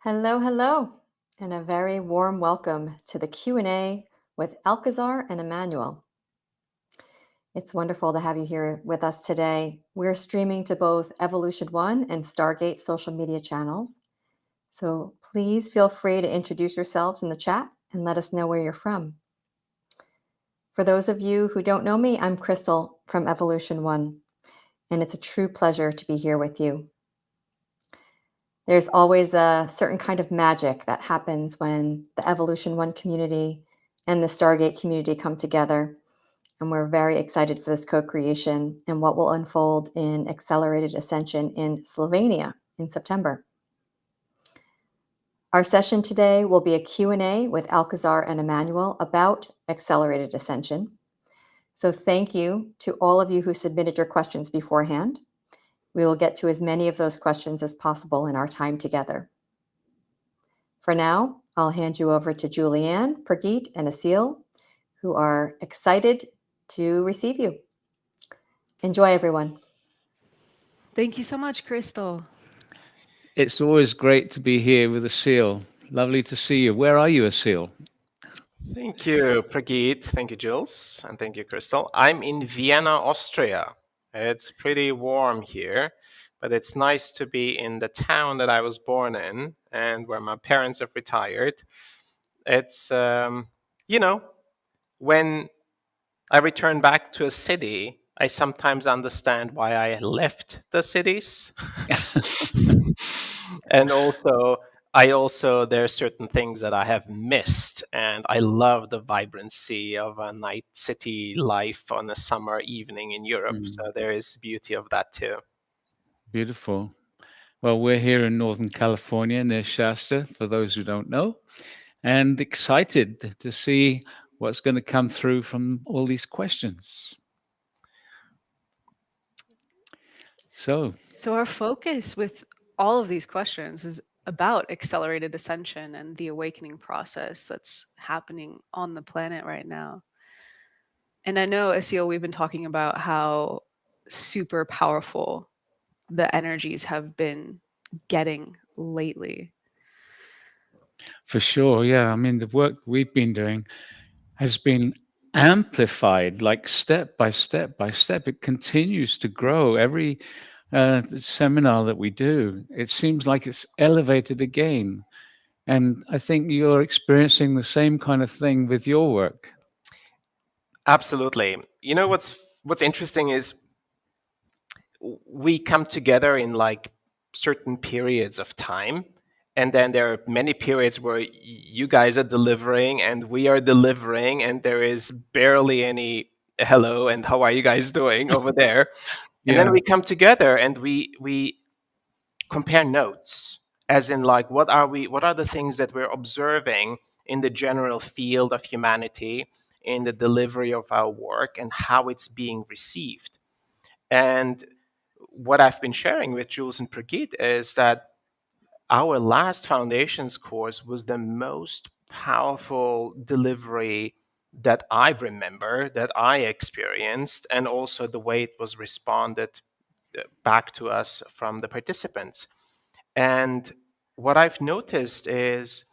Hello, hello, and a very warm welcome to the Q&A with Alcazar and Emmanuel. It's wonderful to have you here with us today. We're streaming to both Evolution One and Stargate social media channels. So please feel free to introduce yourselves in the chat and let us know where you're from. For those of you who don't know me, I'm Crystal from Evolution One, and it's a true pleasure to be here with you. There's always a certain kind of magic that happens when the Evolution One community and the Stargate community come together. And we're very excited for this co-creation and what will unfold in Accelerated Ascension in Slovenia in September. Our session today will be a Q&A with Alcazar and Emmanuel about Accelerated Ascension. So thank you to all of you who submitted your questions beforehand. We will get to as many of those questions as possible in our time together. For now, I'll hand you over to Julieanne, Prageet, and Asil, who are excited to receive you. Enjoy, everyone. Thank you so much, Crystal. It's always great to be here with Asil. Lovely to see you. Where are you, Asil? Thank you, Prageet. Thank you, Jules. And thank you, Crystal. I'm in Vienna, Austria. It's pretty warm here, but it's nice to be in the town that I was born in and where my parents have retired. It's, when I return back to a city, I sometimes understand why I left the cities. And there are certain things that I have missed, and I love the vibrancy of a night city life on a summer evening in Europe. So there is beauty of that too. Beautiful. Well, we're here in Northern California near Shasta, for those who don't know, and excited to see what's going to come through from all these questions. So our focus with all of these questions is about accelerated ascension and the awakening process that's happening on the planet right now. And I know, Asil, we've been talking about how super powerful the energies have been getting lately. For sure, yeah. I mean, the work we've been doing has been amplified, like step by step by step. It continues to grow. Every seminar that we do, it seems like it's elevated again. And I think you're experiencing the same kind of thing with your work. Absolutely. You know, what's interesting is we come together in like certain periods of time. And then there are many periods where you guys are delivering and we are delivering, and there is barely any hello and how are you guys doing over there. And then we come together and we compare notes, as in like what are the things that we're observing in the general field of humanity, in the delivery of our work, and how it's being received. And what I've been sharing with Jules and Prageet is that our last Foundations course was the most powerful delivery that I remember, that I experienced, and also the way it was responded back to us from the participants. And what I've noticed is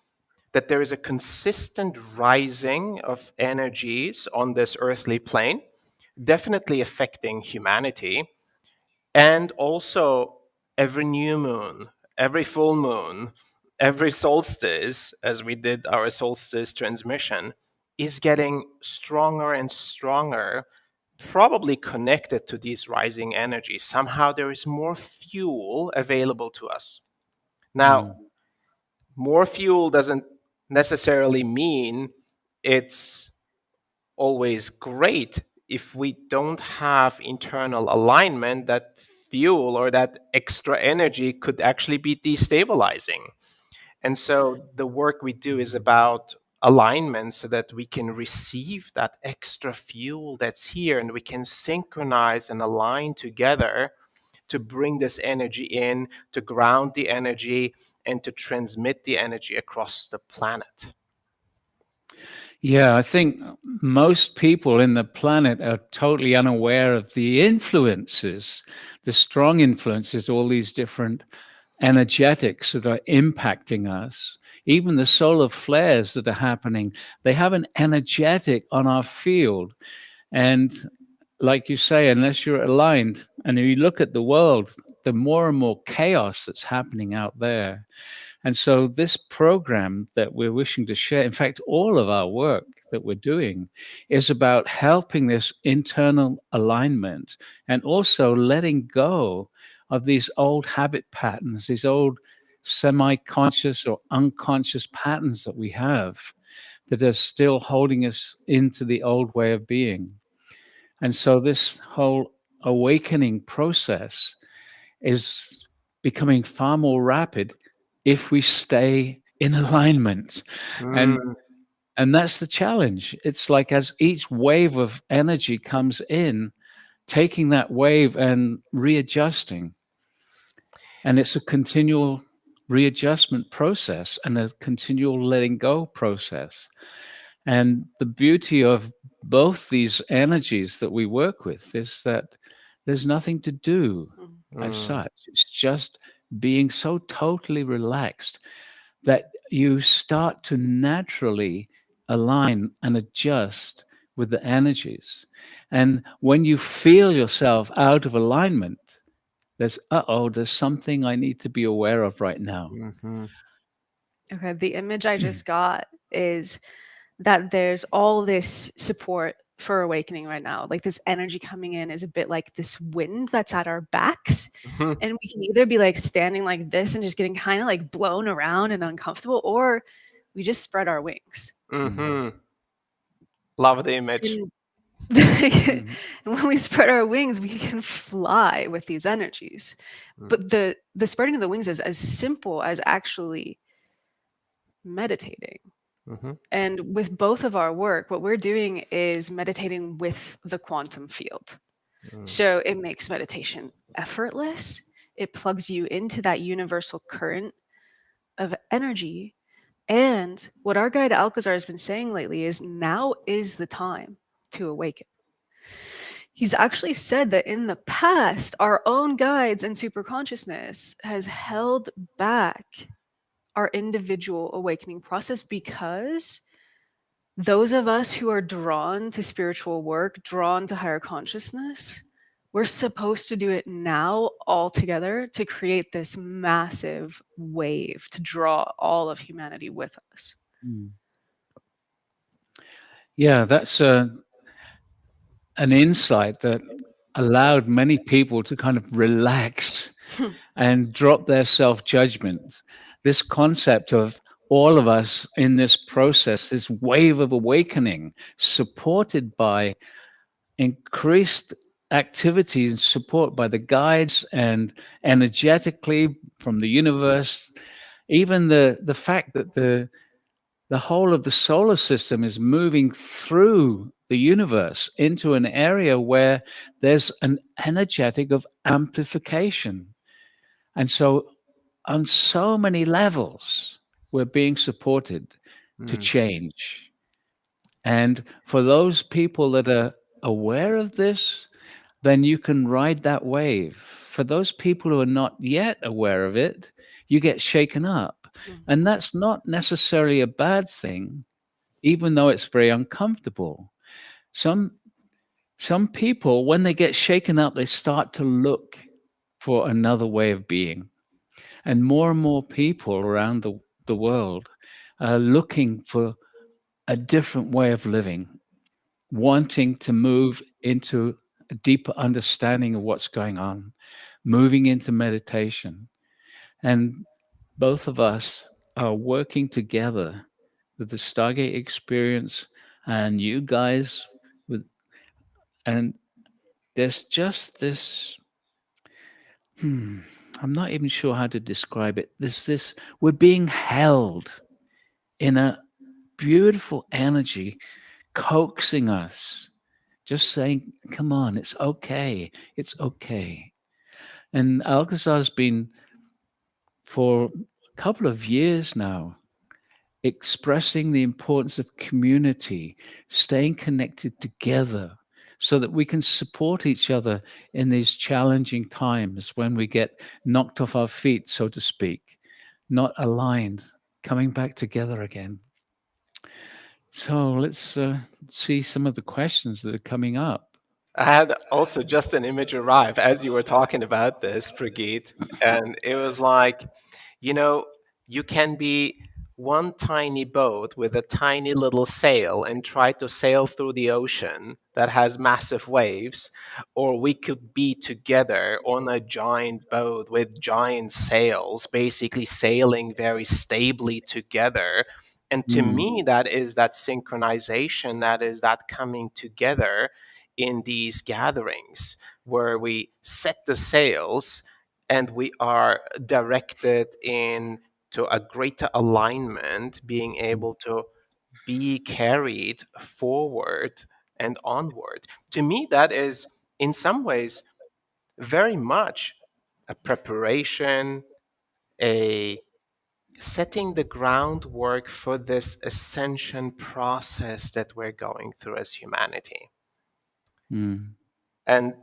that there is a consistent rising of energies on this earthly plane, definitely affecting humanity. And also every new moon, every full moon, every solstice, as we did our solstice transmission, is getting stronger and stronger, probably connected to these rising energies. Somehow there is more fuel available to us. Now, more fuel doesn't necessarily mean it's always great. If we don't have internal alignment, that fuel or that extra energy could actually be destabilizing. And so the work we do is about alignment so that we can receive that extra fuel that's here, and we can synchronize and align together to bring this energy in, to ground the energy, and to transmit the energy across the planet. Yeah, I think most people in the planet are totally unaware of the influences, the strong influences all these different energetics that are impacting us, even the solar flares that are happening, they have an energetic on our field. And like you say, unless you're aligned, and if you look at the world, the more and more chaos that's happening out there. And so this program that we're wishing to share, in fact, all of our work that we're doing is about helping this internal alignment and also letting go of these old habit patterns, these old semi-conscious or unconscious patterns that we have that are still holding us into the old way of being. And so this whole awakening process is becoming far more rapid if we stay in alignment. And that's the challenge. It's like as each wave of energy comes in, taking that wave and readjusting. And it's a continual readjustment process and a continual letting go process. And the beauty of both these energies that we work with is that there's nothing to do as such. It's just being so totally relaxed that you start to naturally align and adjust with the energies. And when you feel yourself out of alignment, there's something I need to be aware of right now. Okay, the image I just got is that there's all this support for awakening right now. Like this energy coming in is a bit like this wind that's at our backs. And we can either be like standing like this and just getting kind of like blown around and uncomfortable, or we just spread our wings. Love the image. And when we spread our wings, we can fly with these energies. But the spreading of the wings is as simple as actually meditating. And with both of our work, what we're doing is meditating with the quantum field. So it makes meditation effortless. It plugs you into that universal current of energy. And what our guide Alcazar has been saying lately is now is the time to awaken. He's actually said that in the past, our own guides and superconsciousness has held back our individual awakening process because those of us who are drawn to spiritual work, drawn to higher consciousness, we're supposed to do it now all together to create this massive wave to draw all of humanity with us. Yeah, that's an insight that allowed many people to kind of relax and drop their self-judgment. This concept of all of us in this process, this wave of awakening, supported by increased activity and support by the guides and energetically from the universe, even the fact that the whole of the solar system is moving through the universe into an area where there's an energetic of amplification. And so on so many levels, we're being supported to change. And for those people that are aware of this, then you can ride that wave. For those people who are not yet aware of it, you get shaken up. And that's not necessarily a bad thing, even though it's very uncomfortable. Some people, when they get shaken up, they start to look for another way of being. And more people around the world are looking for a different way of living, wanting to move into a deeper understanding of what's going on, moving into meditation. And both of us are working together with the Stargate experience and you guys and there's just this I'm not even sure how to describe it. We're being held in a beautiful energy coaxing us, just saying, come on, it's okay. It's okay. And Alcazar's been for a couple of years now expressing the importance of community, staying connected together so that we can support each other in these challenging times when we get knocked off our feet, so to speak, not aligned, coming back together again. So let's see some of the questions that are coming up. I had also just an image arrive as you were talking about this, Prageet, and it was like, you can be one tiny boat with a tiny little sail and try to sail through the ocean that has massive waves, or we could be together on a giant boat with giant sails, basically sailing very stably together. And to me, that is that synchronization, that is that coming together in these gatherings where we set the sails and we are directed into a greater alignment, being able to be carried forward and onward. To me, that is in some ways very much a preparation, a setting the groundwork for this ascension process that we're going through as humanity. And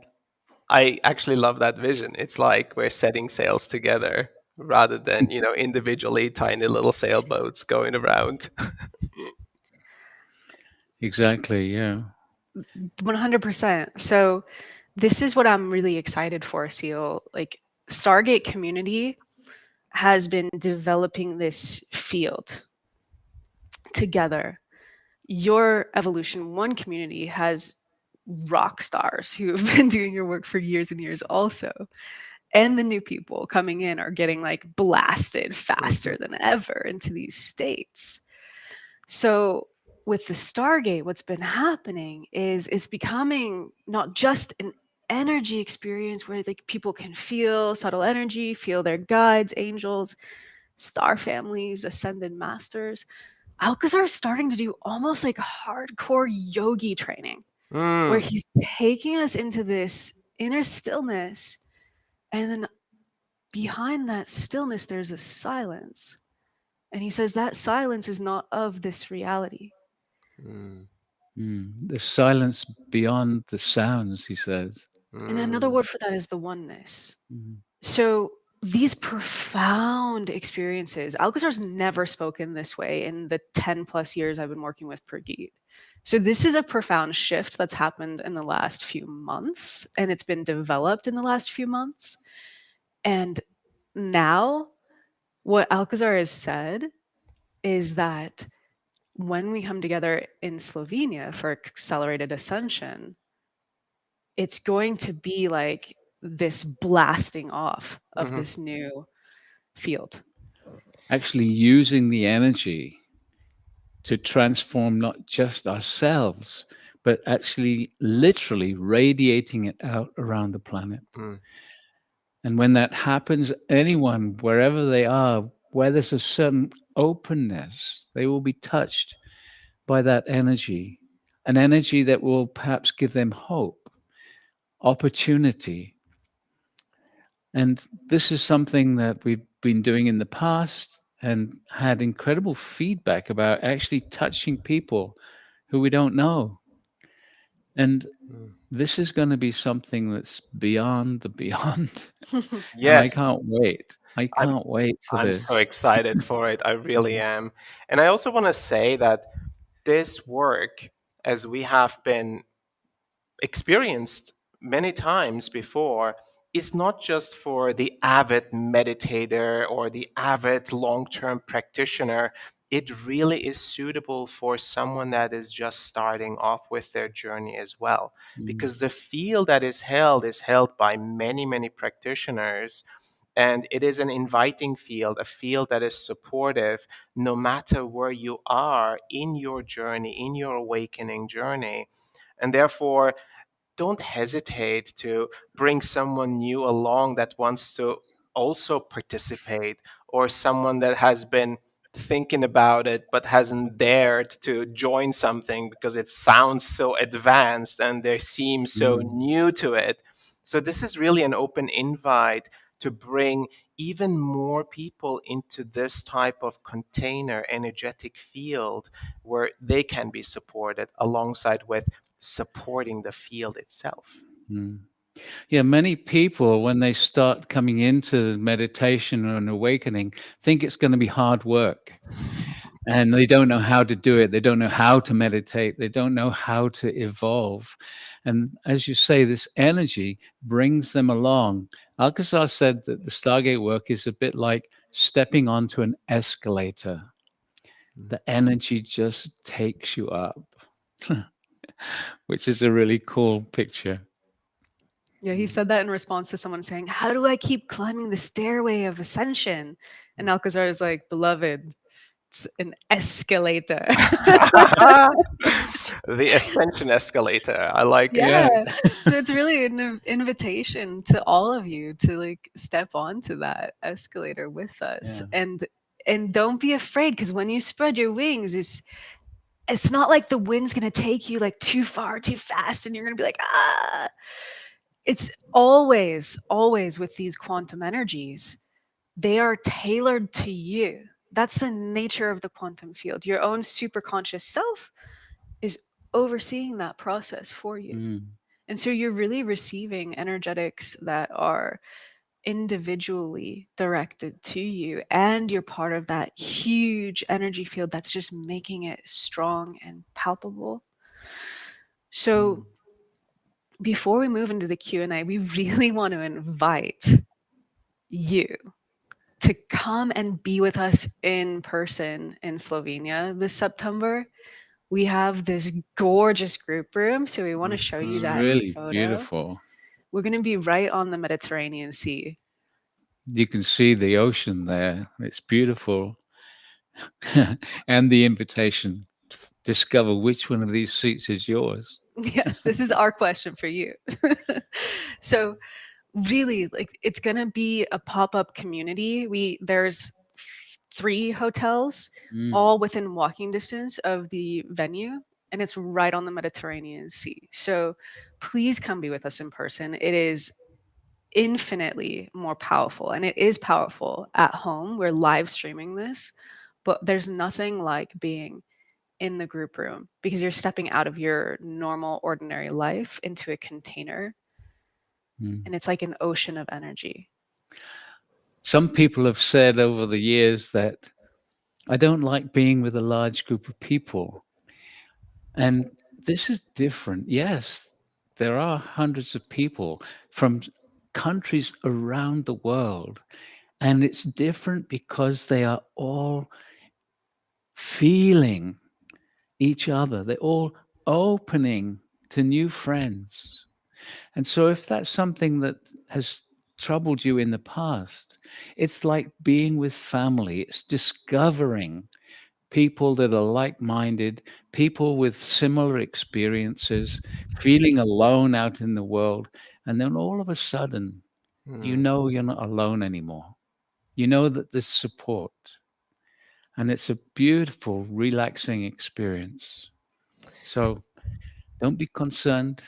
I actually love that vision. It's like we're setting sails together rather than, individually tiny little sailboats going around. Exactly, yeah. 100%. So this is what I'm really excited for, Asil. Like, Stargate community has been developing this field together. Your Evolution One community has rock stars who have been doing your work for years and years also. And the new people coming in are getting like blasted faster than ever into these states. So with the Stargate, what's been happening is it's becoming not just an energy experience where like people can feel subtle energy, feel their guides, angels, star families, ascended masters. Alcazar is starting to do almost like hardcore yogi training, where he's taking us into this inner stillness, and then behind that stillness, there's a silence. And he says that silence is not of this reality. The silence beyond the sounds, he says. And another word for that is the oneness. So these profound experiences, Alcazar's never spoken this way in the 10 plus years I've been working with Prageet. So this is a profound shift that's happened in the last few months, and it's been developed in the last few months. And now what Alcazar has said is that when we come together in Slovenia for Accelerated Ascension, it's going to be like this blasting off of this new field. Actually using the energy to transform not just ourselves, but actually literally radiating it out around the planet. And when that happens, anyone, wherever they are, where there's a certain openness, they will be touched by that energy, an energy that will perhaps give them hope, opportunity. And this is something that we've been doing in the past and had incredible feedback about, actually touching people who we don't know. And this is going to be something that's beyond the beyond. Yes. And I can't wait. I can't wait for this. I'm so excited for it. I really am. And I also want to say that this work, as we have been experienced many times before, is not just for the avid meditator or the avid long-term practitioner. It really is suitable for someone that is just starting off with their journey as well. Because the field that is held by many, many practitioners. And it is an inviting field, a field that is supportive no matter where you are in your journey, in your awakening journey. And therefore, don't hesitate to bring someone new along that wants to also participate, or someone that has been thinking about it but hasn't dared to join something because it sounds so advanced and they seem so new to it. So this is really an open invite to bring even more people into this type of container energetic field where they can be supported alongside with supporting the field itself. Mm. Yeah, many people, when they start coming into meditation or an awakening, think it's going to be hard work. And they don't know how to do it. They don't know how to meditate. They don't know how to evolve. And as you say, this energy brings them along. Alcazar said that the Stargate work is a bit like stepping onto an escalator. The energy just takes you up, which is a really cool picture. Yeah, he said that in response to someone saying, "How do I keep climbing the stairway of ascension?" And Alcazar is like, "Beloved, it's an escalator." The ascension escalator. I like it. Yeah. Yes. So it's really an invitation to all of you to like step onto that escalator with us. Yeah. And don't be afraid, because when you spread your wings, it's not like the wind's gonna take you like too far, too fast, and you're gonna be like, ah. It's always, always with these quantum energies, they are tailored to you. That's the nature of the quantum field. Your own superconscious self is overseeing that process for you. Mm. And so you're really receiving energetics that are individually directed to you, and you're part of that huge energy field that's just making it strong and palpable. So before we move into the Q&A, we really want to invite you to come and be with us in person in Slovenia this September. We have this gorgeous group room, so we want to show you It's that really photo. beautiful. We're going to be right on the Mediterranean Sea. You can see the ocean there. It's beautiful. And the invitation to discover which one of these seats is yours. Yeah, this is our question for you. So really, like, it's going to be a pop-up community. There's 3 hotels all within walking distance of the venue, and it's right on the Mediterranean Sea. So please come be with us in person. It is infinitely more powerful, and it is powerful at home. We're live streaming this, but there's nothing like being in the group room, because you're stepping out of your normal ordinary life into a container, and it's like an ocean of energy. Some people have said over the years that I don't like being with a large group of people. And this is different. Yes, there are hundreds of people from countries around the world. And it's different because they are all feeling each other. They're all opening to new friends. And so if that's something that has troubled you in the past, it's like being with family. It's discovering people that are like-minded, people with similar experiences, feeling alone out in the world. And then all of a sudden, you know you're not alone anymore. You know that there's support. And it's a beautiful, relaxing experience. So don't be concerned.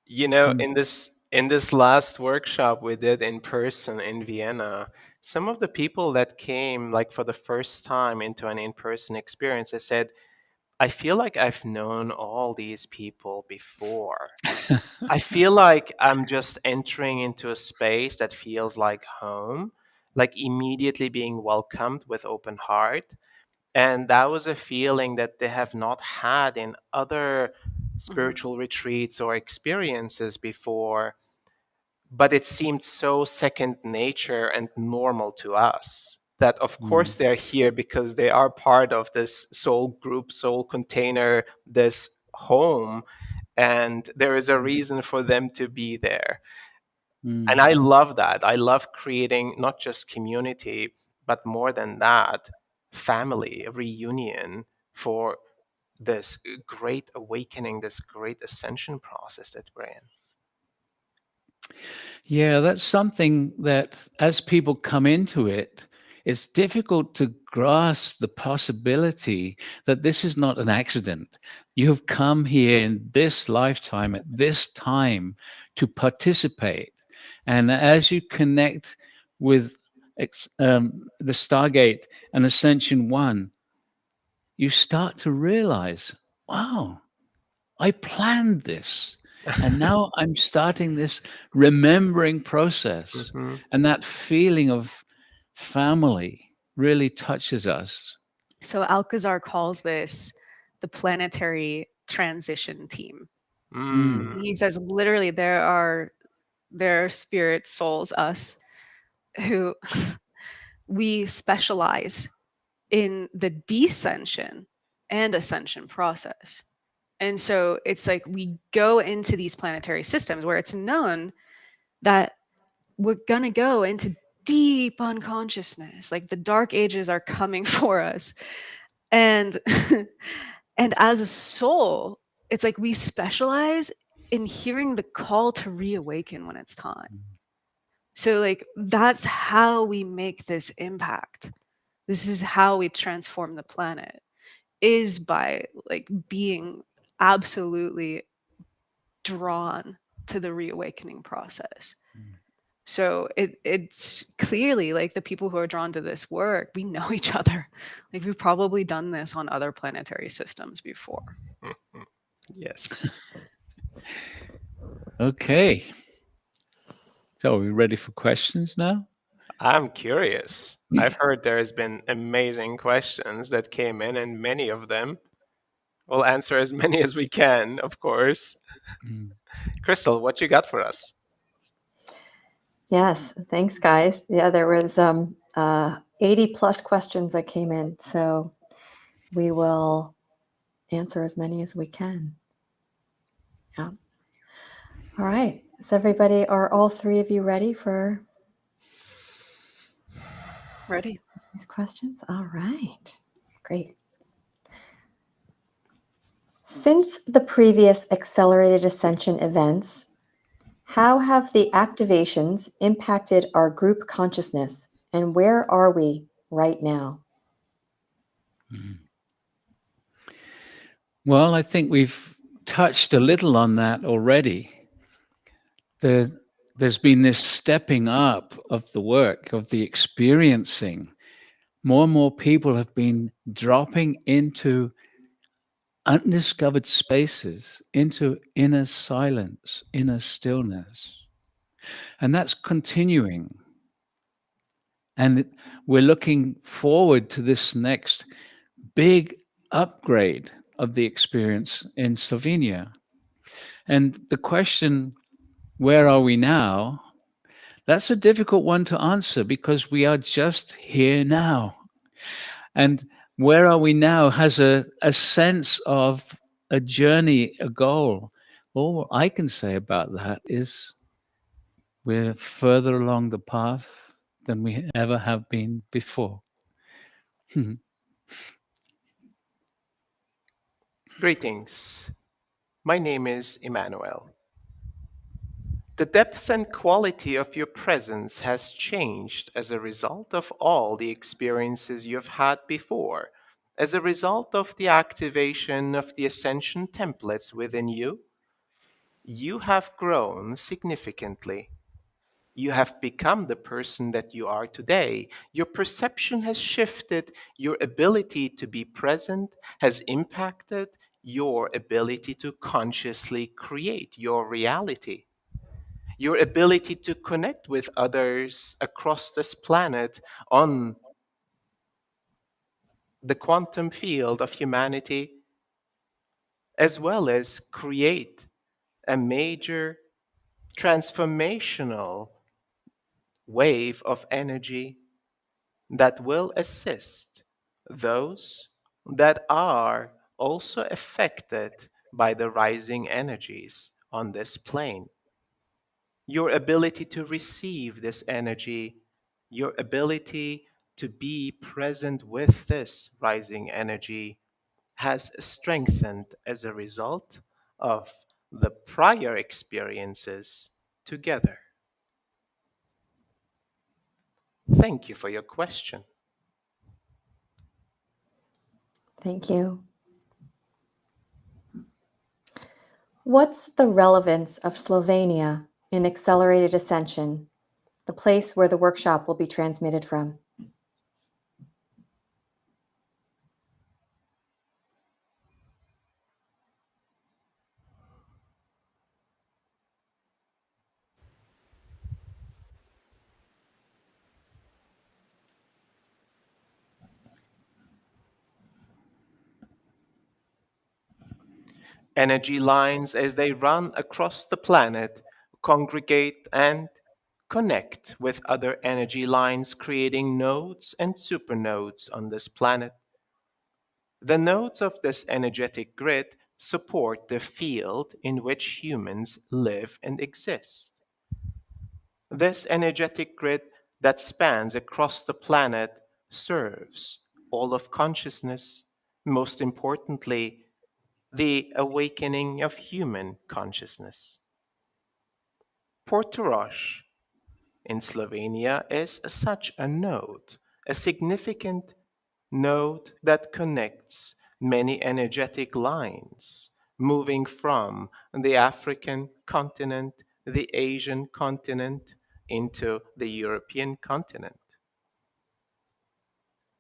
You know, Come. in this last workshop we did in person in Vienna, some of the people that came like for the first time into an in-person experience, they said, I feel like I've known all these people before. I feel like I'm just entering into a space that feels like home, like immediately being welcomed with open heart. And that was a feeling that they have not had in other spiritual retreats or experiences before, but it seemed so second nature and normal to us that of course they're here because they are part of this soul group, soul container, this home, and there is a reason for them to be there. And I love that. I love creating not just community, but more than that, family, a reunion for this great awakening, this great ascension process that we're in. Yeah, that's something that as people come into it, it's difficult to grasp the possibility that this is not an accident. You have come here in this lifetime, at this time, to participate. And as you connect with the Stargate and Ascension 1, you start to realize, wow, I planned this. And now I'm starting this remembering process. Mhm. And that feeling of family really touches us. So Alcazar calls this the planetary transition team. Mm. He says literally there are spirit souls, us, who we specialize in the descension and ascension process. And so it's like we go into these planetary systems where it's known that we're going to go into deep unconsciousness. Like the dark ages are coming for us. And and as a soul, it's like we specialize in hearing the call to reawaken when it's time. So like that's how we make this impact. This is how we transform the planet, is by like being absolutely drawn to the reawakening process. So it's clearly like the people who are drawn to this work, we know each other. Like we've probably done this on other planetary systems before. Yes. Okay. So are we ready for questions now? I'm curious. I've heard there's been amazing questions that came in, and many of them. We'll answer as many as we can, of course. Crystal, what you got for us? Yes, thanks, guys. Yeah, there was 80 plus questions that came in, so we will answer as many as we can. Yeah. All right. Is everybody, are all three of you ready for Ready? these questions? All right. Great. Since the previous Accelerated Ascension events, how have the activations impacted our group consciousness, and where are we right now? Well, I think we've touched a little on that already. There's been this stepping up of the work, of the experiencing. More and more people have been dropping into undiscovered spaces, into inner silence, inner stillness. And that's continuing. And we're looking forward to this next big upgrade of the experience in Slovenia. And the question, where are we now? That's a difficult one to answer because we are just here now. And where are we now has a sense of a journey, a goal. All I can say about that is we're further along the path than we ever have been before. Greetings. My name is Emmanuel. The depth and quality of your presence has changed as a result of all the experiences you've had before, as a result of the activation of the ascension templates within you. You have grown significantly. You have become the person that you are today. Your perception has shifted. Your ability to be present has impacted your ability to consciously create your reality. Your ability to connect with others across this planet on the quantum field of humanity, as well as create a major transformational wave of energy that will assist those that are also affected by the rising energies on this plane. Your ability to receive this energy, your ability to be present with this rising energy has strengthened as a result of the prior experiences together. Thank you for your question. Thank you. What's the relevance of Slovenia in Accelerated Ascension, the place where the workshop will be transmitted from? Energy lines, as they run across the planet, congregate and connect with other energy lines, creating nodes and supernodes on this planet. The nodes of this energetic grid support the field in which humans live and exist. This energetic grid that spans across the planet serves all of consciousness, most importantly, the awakening of human consciousness. Portorož in Slovenia is such a node, a significant node that connects many energetic lines, moving from the African continent, the Asian continent, into the European continent.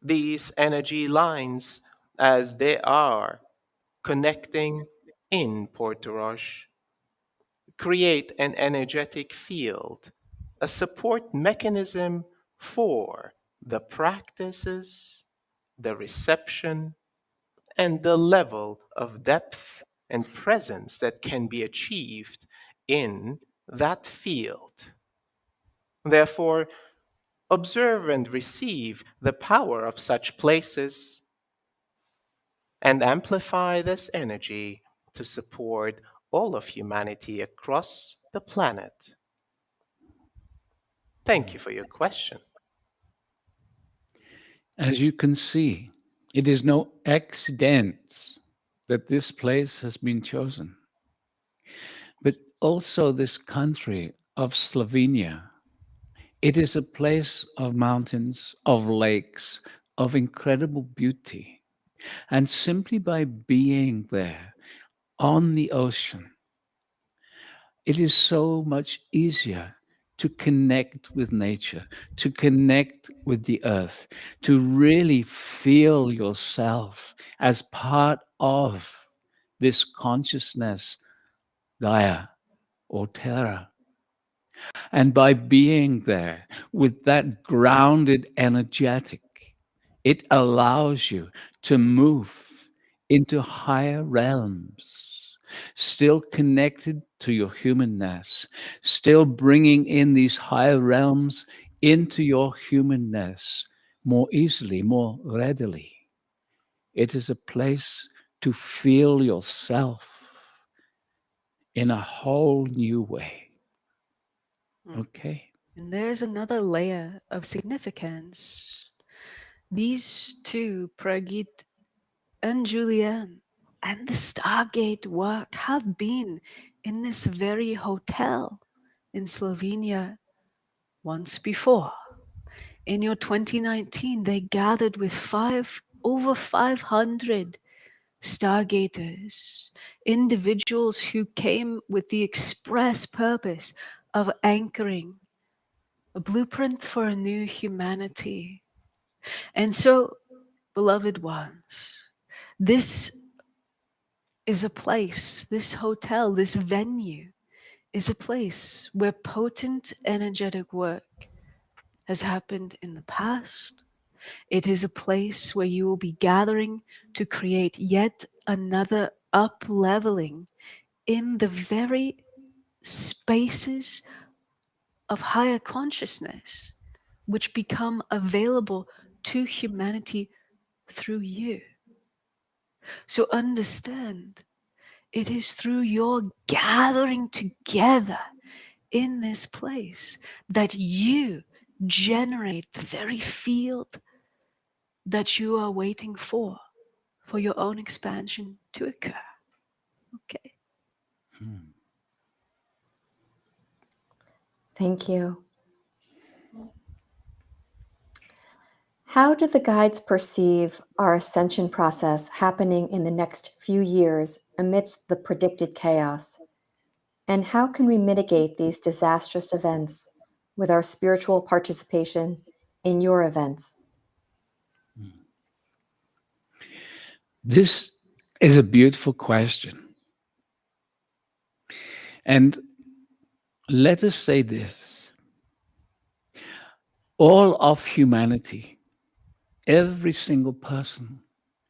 These energy lines, as they are connecting in Portorož, create an energetic field, a support mechanism for the practices, the reception, and the level of depth and presence that can be achieved in that field. Therefore, observe and receive the power of such places and amplify this energy to support all of humanity across the planet. Thank you for your question. As you can see, it is no accident that this place has been chosen, but also this country of Slovenia. It is a place of mountains, of lakes, of incredible beauty. And simply by being there on the ocean, it is so much easier to connect with nature, to connect with the earth, to really feel yourself as part of this consciousness, Gaia or Terra. And by being there with that grounded energetic, it allows you to move into higher realms, still connected to your humanness, still bringing in these higher realms into your humanness more easily, more readily. It is a place to feel yourself in a whole new way. Okay. And there's another layer of significance. These two, Prageet and Julieanne, and the Stargate work have been in this very hotel in Slovenia once before. In your 2019, they gathered with over 500 Stargaters, individuals who came with the express purpose of anchoring a blueprint for a new humanity. And so, beloved ones, this is a place, this hotel, this venue is a place where potent energetic work has happened in the past. It is a place where you will be gathering to create yet another up-leveling in the very spaces of higher consciousness, which become available to humanity through you. So understand, it is through your gathering together in this place that you generate the very field that you are waiting for your own expansion to occur. Okay. Thank you. How do the guides perceive our ascension process happening in the next few years amidst the predicted chaos? And how can we mitigate these disastrous events with our spiritual participation in your events? This is a beautiful question. And let us say this. All of humanity, every single person,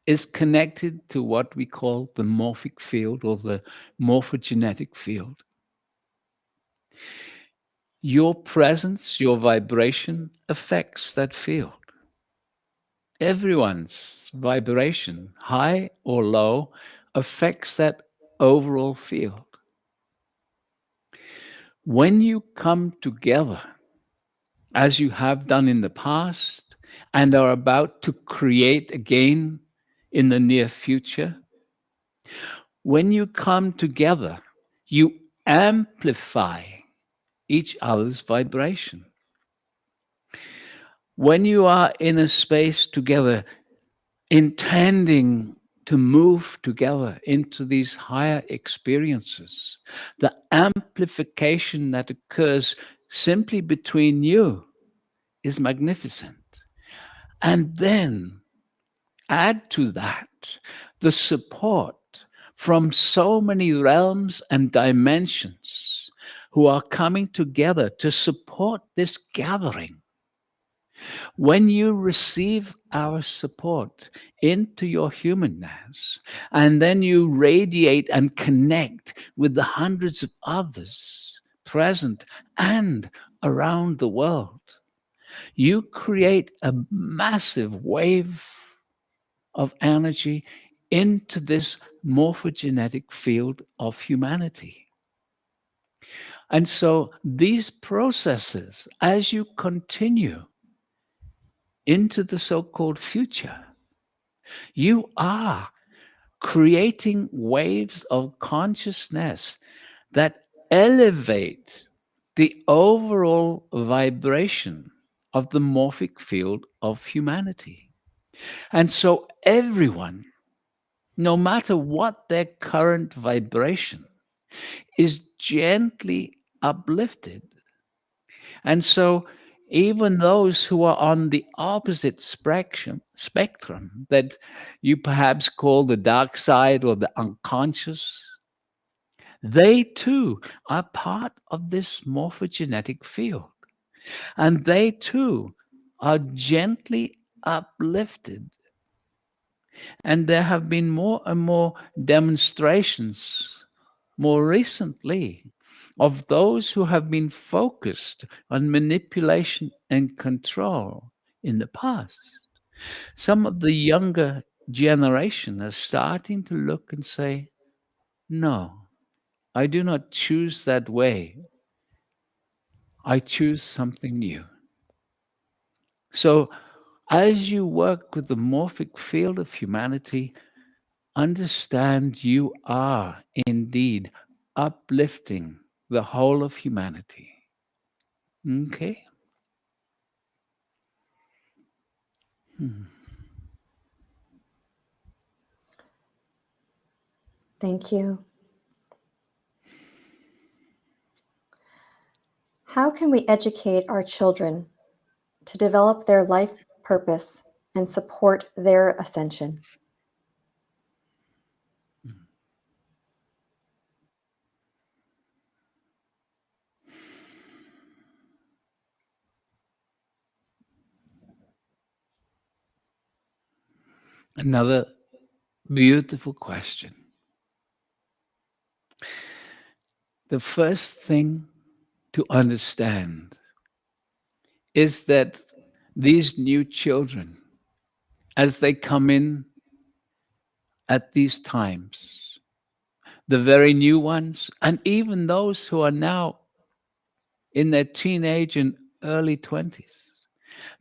is connected to what we call the morphic field or the morphogenetic field. Your presence, your vibration affects that field. Everyone's vibration, high or low, affects that overall field. When you come together, as you have done in the past and are about to create again in the near future, when you come together, you amplify each other's vibration. When you are in a space together, intending to move together into these higher experiences, the amplification that occurs simply between you is magnificent. And then add to that the support from so many realms and dimensions who are coming together to support this gathering. When you receive our support into your humanness, and then you radiate and connect with the hundreds of others present and around the world, you create a massive wave of energy into this morphogenetic field of humanity. And so these processes, as you continue into the so-called future, you are creating waves of consciousness that elevate the overall vibration of the morphic field of humanity. And so everyone, no matter what their current vibration, is gently uplifted. And so even those who are on the opposite spectrum that you perhaps call the dark side or the unconscious, they too are part of this morphogenetic field. And they too are gently uplifted. And there have been more and more demonstrations more recently of those who have been focused on manipulation and control in the past. Some of the younger generation are starting to look and say, no, I do not choose that way. I choose something new. So as you work with the morphic field of humanity, understand you are indeed uplifting the whole of humanity. Okay? Thank you. How can we educate our children to develop their life purpose and support their ascension? Another beautiful question. The first thing to understand is that these new children, as they come in at these times, the very new ones, and even those who are now in their teenage and early 20s,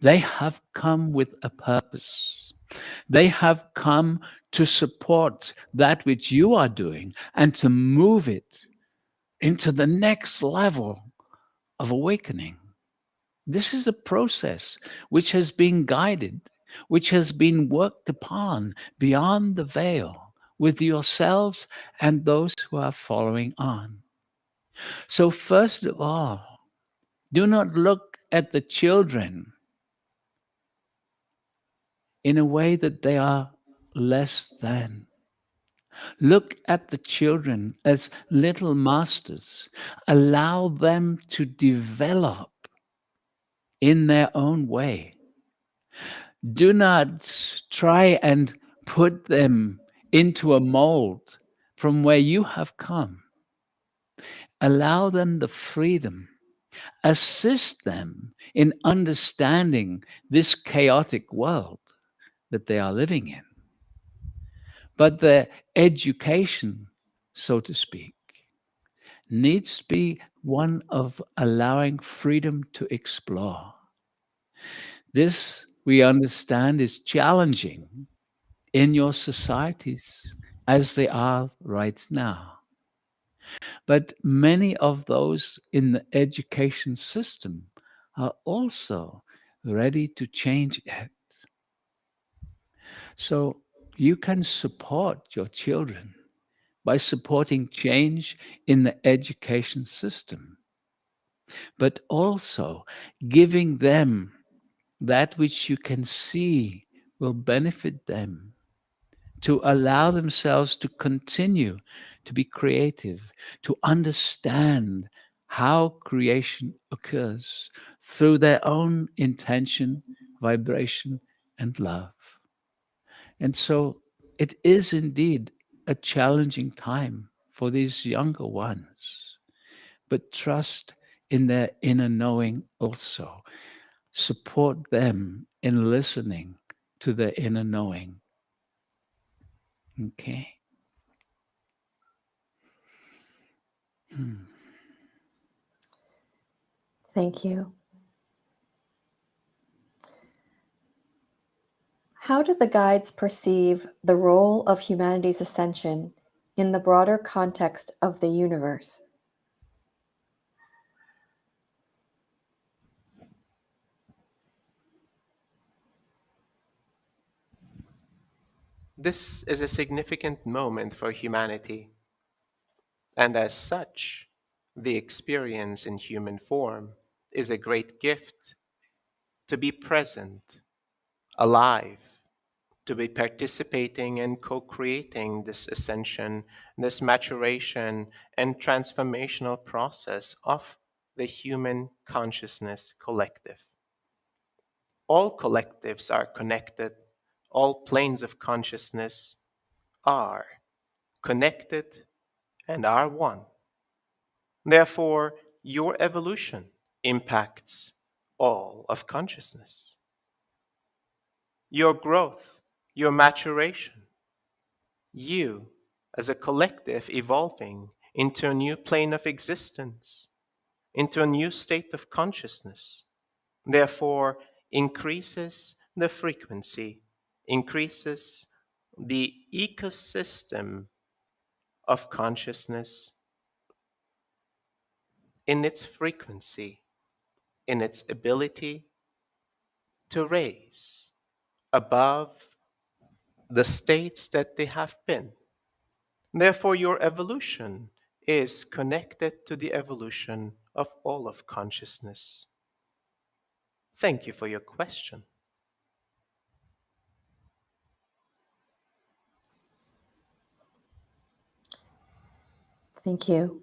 they have come with a purpose. They have come to support that which you are doing and to move it into the next level of awakening. This is a process which has been guided, which has been worked upon beyond the veil with yourselves and those who are following on. So first of all, do not look at the children in a way that they are less than. Look at the children as little masters. Allow them to develop in their own way. Do not try and put them into a mold from where you have come. Allow them the freedom. Assist them in understanding this chaotic world that they are living in. But their education, so to speak, needs to be one of allowing freedom to explore. This, we understand, is challenging in your societies as they are right now. But many of those in the education system are also ready to change it. So you can support your children by supporting change in the education system, but also giving them that which you can see will benefit them, to allow themselves to continue to be creative, to understand how creation occurs through their own intention, vibration, and love. And so it is indeed a challenging time for these younger ones, but trust in their inner knowing also. Support them in listening to their inner knowing. Okay. Thank you. How do the guides perceive the role of humanity's ascension in the broader context of the universe? This is a significant moment for humanity, and as such, the experience in human form is a great gift to be present, alive, to be participating and co-creating this ascension, this maturation and transformational process of the human consciousness collective. All collectives are connected, all planes of consciousness are connected and are one. Therefore, your evolution impacts all of consciousness. Your growth, your maturation, you as a collective evolving into a new plane of existence, into a new state of consciousness, therefore increases the frequency, increases the ecosystem of consciousness in its frequency, in its ability to raise above the states that they have been. Therefore, your evolution is connected to the evolution of all of consciousness. Thank you for your question. Thank you.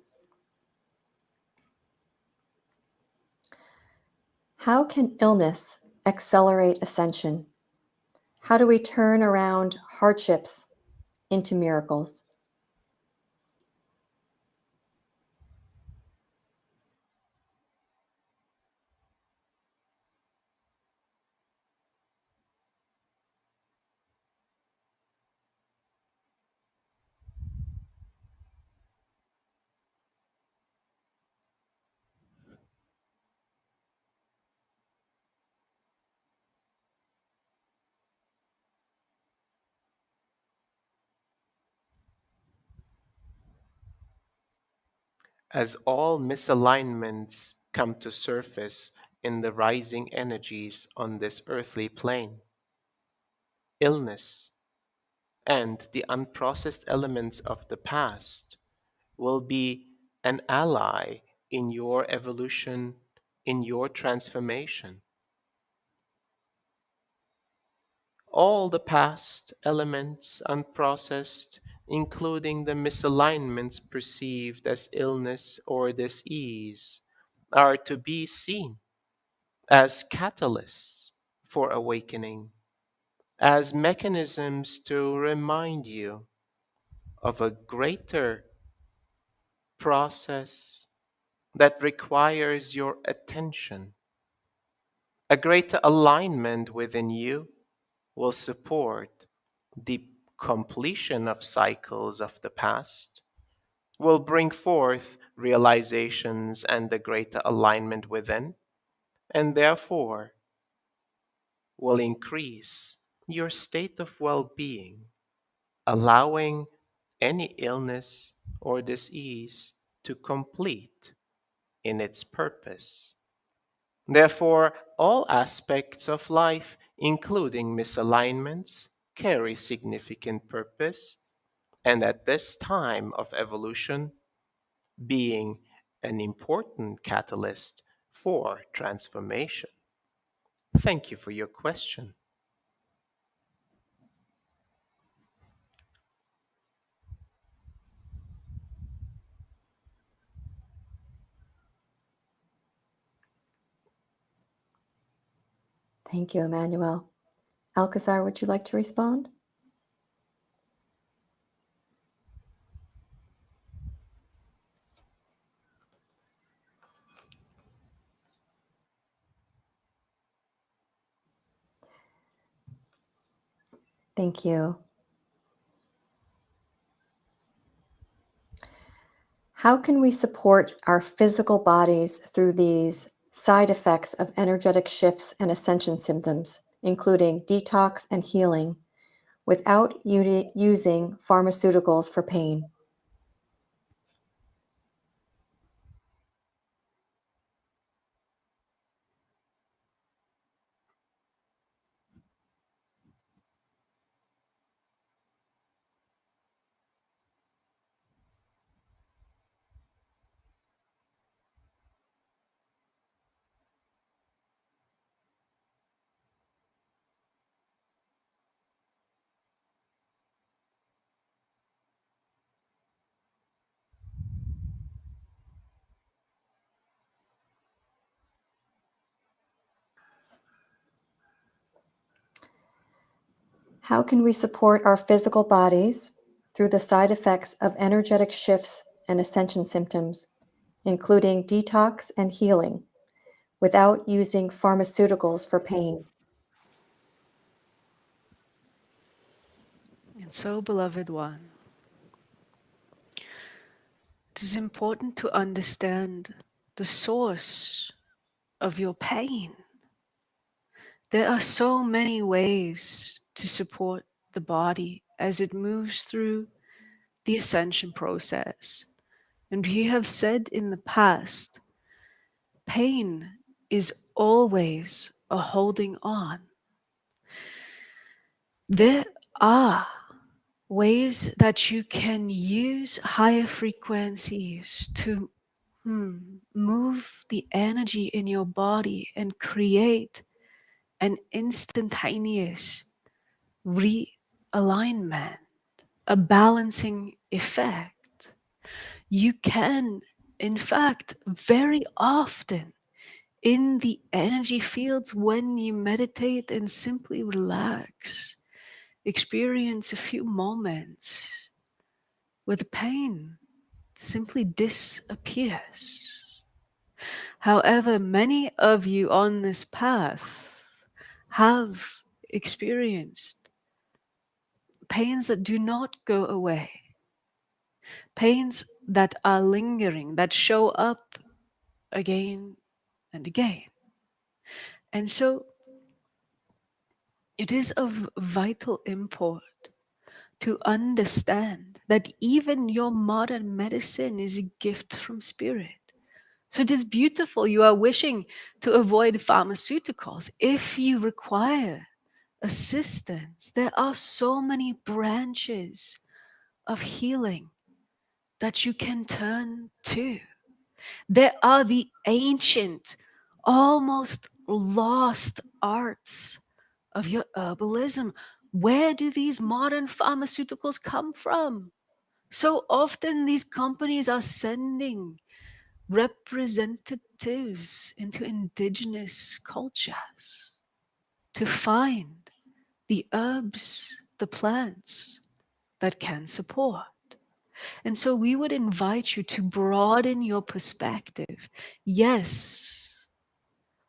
How can illness accelerate ascension? How do we turn around hardships into miracles? As all misalignments come to surface in the rising energies on this earthly plane, illness and the unprocessed elements of the past will be an ally in your evolution, in your transformation. All the past elements unprocessed, including the misalignments perceived as illness or dis-ease, are to be seen as catalysts for awakening, as mechanisms to remind you of a greater process that requires your attention. A greater alignment within you will support the completion of cycles of the past, will bring forth realizations and a greater alignment within, and therefore will increase your state of well being, allowing any illness or disease to complete in its purpose. Therefore, all aspects of life, including misalignments, carry significant purpose, and at this time of evolution, being an important catalyst for transformation. Thank you for your question. Thank you, Emmanuel. Alcazar, would you like to respond? Thank you. How can we support our physical bodies through these side effects of energetic shifts and ascension symptoms, including detox and healing, without using pharmaceuticals for pain? How can we support our physical bodies through the side effects of energetic shifts and ascension symptoms, including detox and healing, without using pharmaceuticals for pain? And so, beloved one, it is important to understand the source of your pain. There are so many ways to support the body as it moves through the ascension process. And we have said in the past, pain is always a holding on. There are ways that you can use higher frequencies to move the energy in your body and create an instantaneous realignment, a balancing effect. You can, in fact, very often in the energy fields when you meditate and simply relax, experience a few moments where the pain simply disappears. However, many of you on this path have experienced pains that do not go away, pains that are lingering, that show up again and again. And so it is of vital import to understand that even your modern medicine is a gift from spirit. So it is beautiful. You are wishing to avoid pharmaceuticals. If you require assistance, there are so many branches of healing that you can turn to. There are the ancient, almost lost arts of your herbalism. Where do these modern pharmaceuticals come from? So often these companies are sending representatives into indigenous cultures to find the herbs, the plants that can support. And so we would invite you to broaden your perspective. Yes,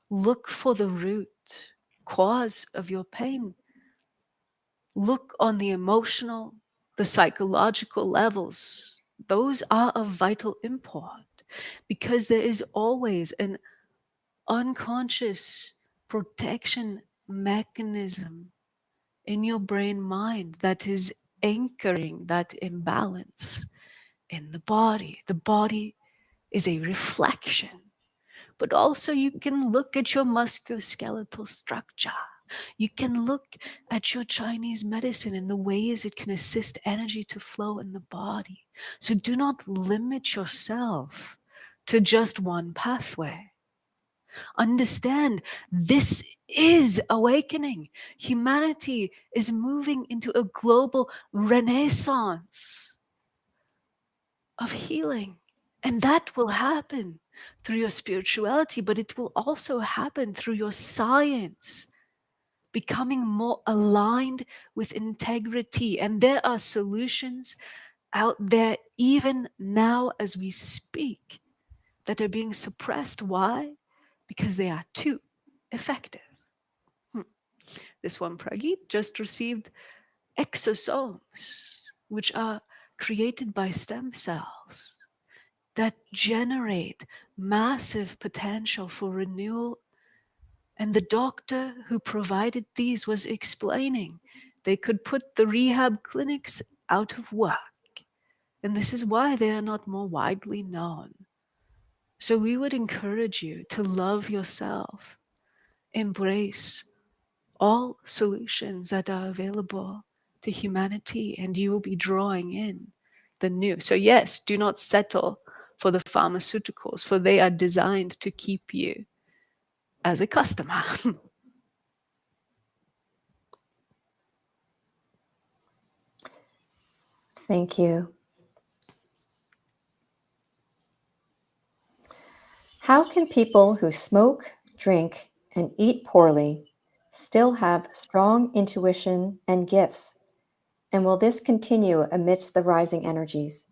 look for the root cause of your pain. Look on the emotional, the psychological levels. Those are of vital import because there is always an unconscious protection mechanism in your brain mind that is anchoring that imbalance in the body. The body is a reflection, but also you can look at your musculoskeletal structure. You can look at your Chinese medicine and the ways it can assist energy to flow in the body. So do not limit yourself to just one pathway. Understand this is awakening. Humanity is moving into a global renaissance of healing. And that will happen through your spirituality, but it will also happen through your science, becoming more aligned with integrity. And there are solutions out there even now as we speak that are being suppressed. Why? Because they are too effective. This one, Prageet, just received exosomes, which are created by stem cells that generate massive potential for renewal. And the doctor who provided these was explaining they could put the rehab clinics out of work. And this is why they are not more widely known. So we would encourage you to love yourself, embrace all solutions that are available to humanity, and you will be drawing in the new. So yes, do not settle for the pharmaceuticals, for they are designed to keep you as a customer. Thank you. How can people who smoke, drink, and eat poorly still have strong intuition and gifts? And will this continue amidst the rising energies?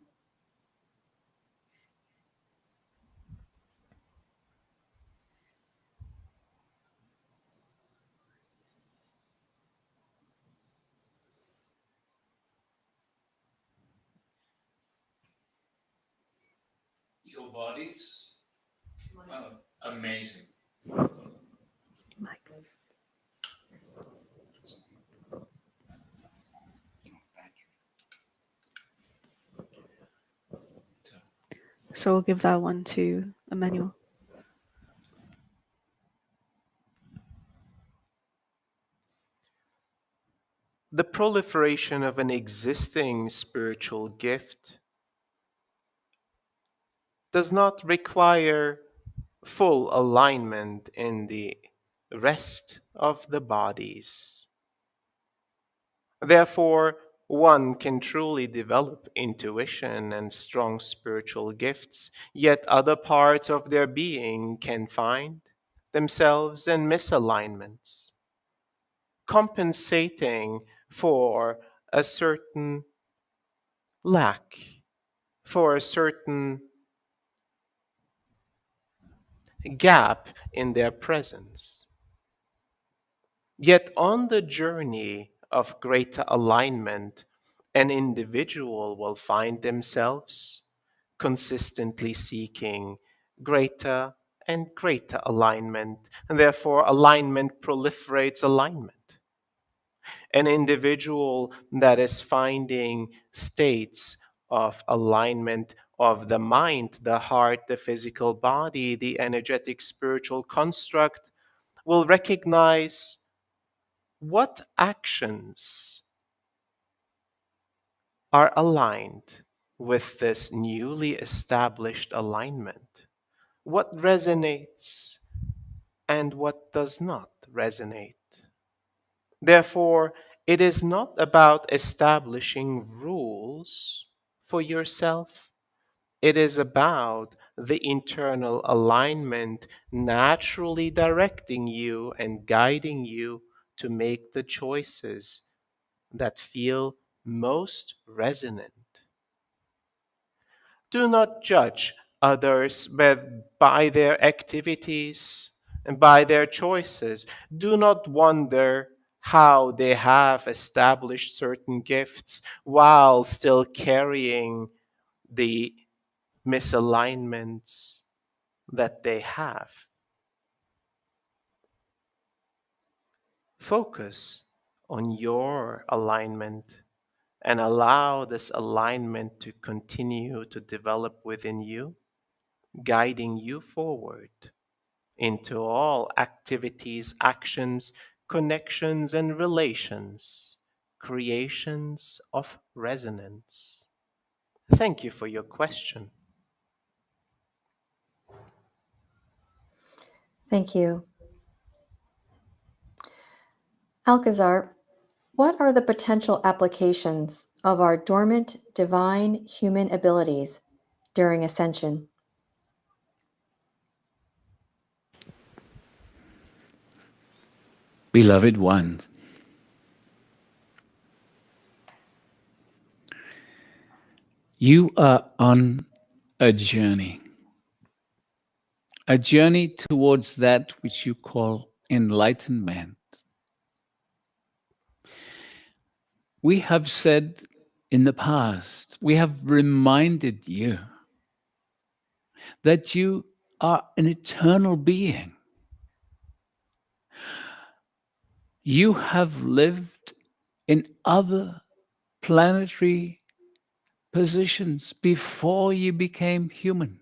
Your bodies are amazing. So we'll give that one to Emmanuel. The proliferation of an existing spiritual gift does not require full alignment in the rest of the bodies. Therefore, one can truly develop intuition and strong spiritual gifts, yet other parts of their being can find themselves in misalignments, compensating for a certain lack, for a certain gap in their presence. Yet on the journey of greater alignment, an individual will find themselves consistently seeking greater and greater alignment, and therefore alignment proliferates alignment. An individual that is finding states of alignment of the mind, the heart, the physical body, the energetic spiritual construct will recognize what actions are aligned with this newly established alignment, what resonates and what does not resonate. Therefore, it is not about establishing rules for yourself. It is about the internal alignment naturally directing you and guiding you to make the choices that feel most resonant. Do not judge others by their activities and by their choices. Do not wonder how they have established certain gifts while still carrying the misalignments that they have. Focus on your alignment and allow this alignment to continue to develop within you, guiding you forward into all activities, actions, connections, and relations, creations of resonance. Thank you for your question. Thank you. Alcazar, what are the potential applications of our dormant divine human abilities during ascension? Beloved ones, you are on a journey towards that which you call enlightenment. We have said in the past, we have reminded you that you are an eternal being. You have lived in other planetary positions before you became human.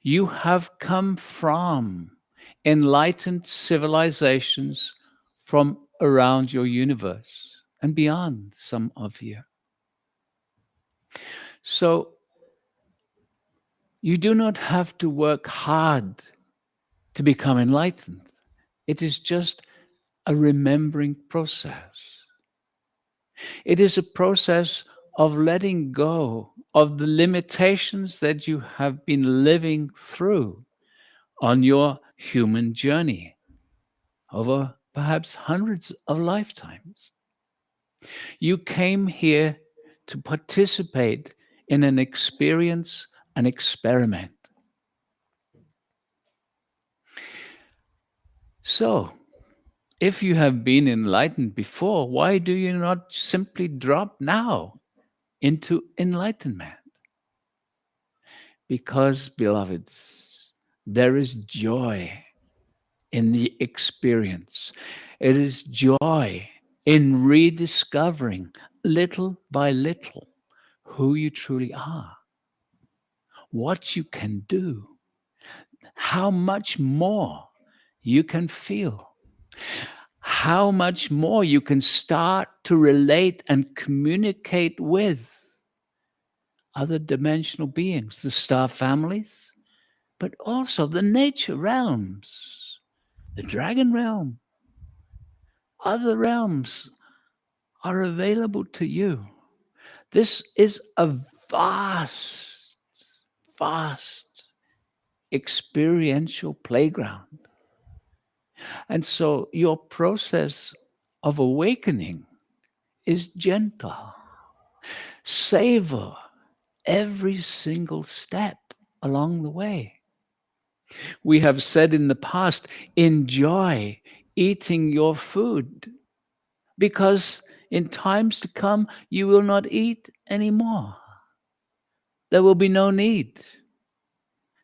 You have come from enlightened civilizations from around your universe and beyond, some of you. So you do not have to work hard to become enlightened. It is just a remembering process. It is a process of letting go of the limitations that you have been living through on your human journey over perhaps hundreds of lifetimes. You came here to participate in an experience, an experiment. So, if you have been enlightened before, why do you not simply drop now into enlightenment? Because, beloveds, there is joy in the experience. It is joy in rediscovering little by little who you truly are, what you can do, how much more you can feel, how much more you can start to relate and communicate with other dimensional beings, the star families, but also the nature realms, the dragon realm. Other realms are available to you. This is a vast, vast experiential playground. And so your process of awakening is gentle. Savor every single step along the way. We have said in the past, enjoy eating your food, because in times to come, you will not eat anymore. There will be no need.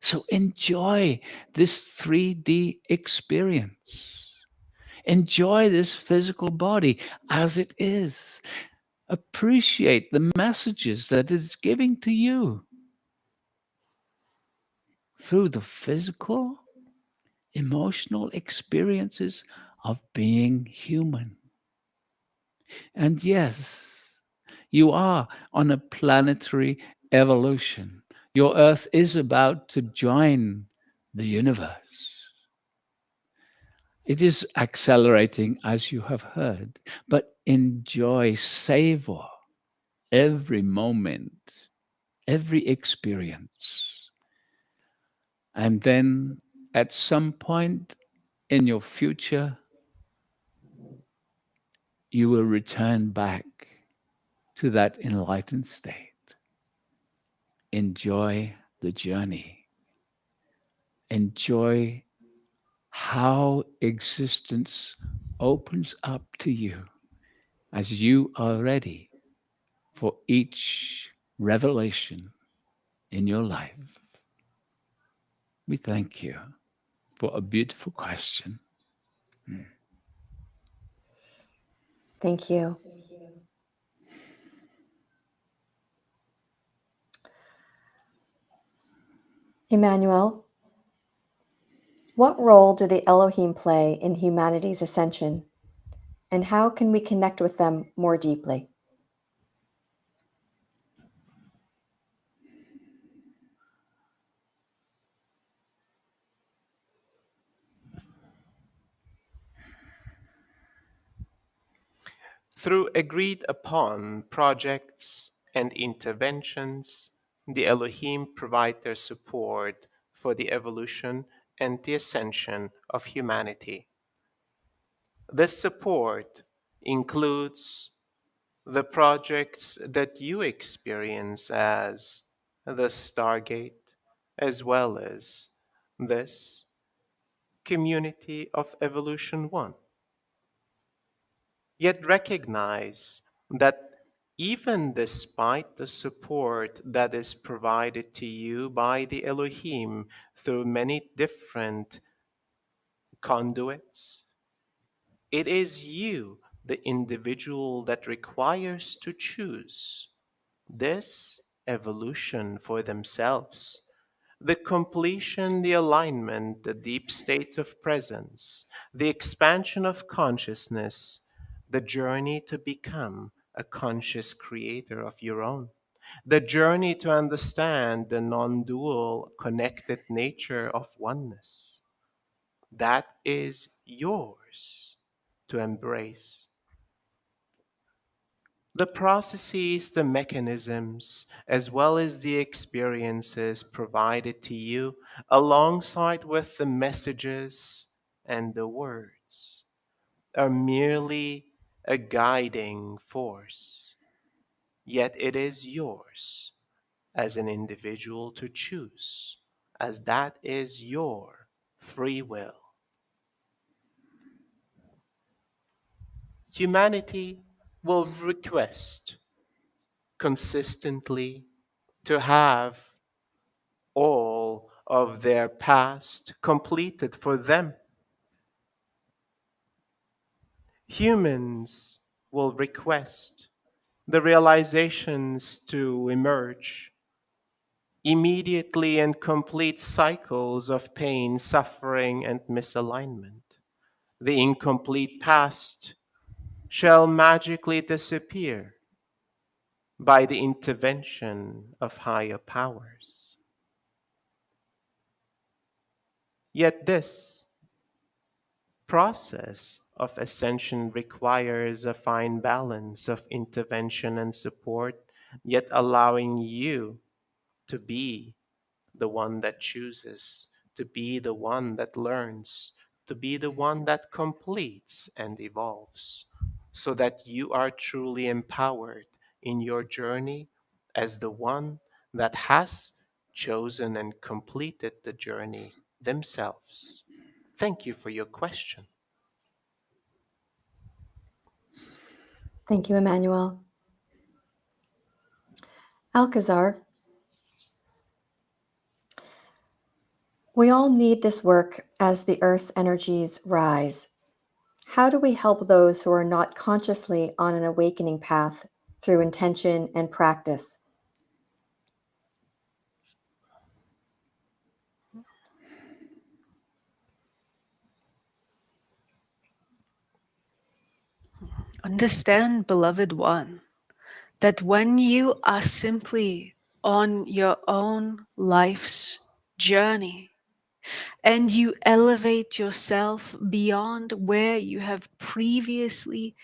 So enjoy this 3D experience. Enjoy this physical body as it is. Appreciate the messages that it's giving to you through the physical, emotional experiences of being human. And yes, you are on a planetary evolution. Your Earth is about to join the universe. It is accelerating, as you have heard, but enjoy, savor every moment, every experience. And then at some point in your future, you will return back to that enlightened state. Enjoy the journey. Enjoy how existence opens up to you as you are ready for each revelation in your life. We thank you for a beautiful question. Thank you. Emmanuel, what role do the Elohim play in humanity's ascension, and how can we connect with them more deeply? Through agreed upon projects and interventions, the Elohim provide their support for the evolution and the ascension of humanity. This support includes the projects that you experience as the Stargate, as well as this Community of Evolution 1. Yet recognize that even despite the support that is provided to you by the Elohim through many different conduits, it is you, the individual, that requires to choose this evolution for themselves. The completion, the alignment, the deep state of presence, the expansion of consciousness, the journey to become a conscious creator of your own, the journey to understand the non dual connected nature of oneness. That is yours to embrace. The processes, the mechanisms, as well as the experiences provided to you, alongside with the messages and the words, are merely a guiding force. Yet it is yours as an individual to choose, as that is your free will. Humanity will request consistently to have all of their past completed for them. Humans will request the realizations to emerge immediately and complete cycles of pain, suffering, and misalignment. The incomplete past shall magically disappear by the intervention of higher powers. Yet this process of ascension requires a fine balance of intervention and support, yet allowing you to be the one that chooses, to be the one that learns, to be the one that completes and evolves, so that you are truly empowered in your journey as the one that has chosen and completed the journey themselves. Thank you for your question. Thank you, Emmanuel. Alcazar, we all need this work as the Earth's energies rise. How do we help those who are not consciously on an awakening path through intention and practice? Understand, beloved one, that when you are simply on your own life's journey and you elevate yourself beyond where you have previously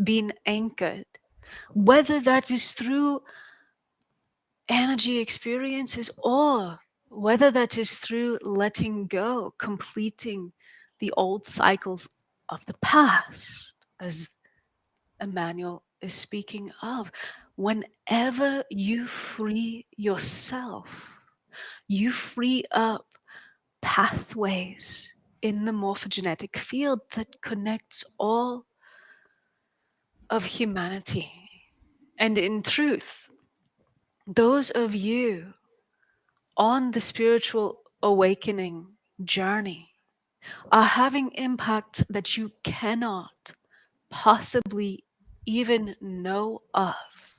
been anchored, whether that is through energy experiences or whether that is through letting go, completing the old cycles of the past, as Emmanuel is speaking of. Whenever you free yourself, you free up pathways in the morphogenetic field that connects all of humanity. And in truth, those of you on the spiritual awakening journey are having impacts that you cannot possibly even know of.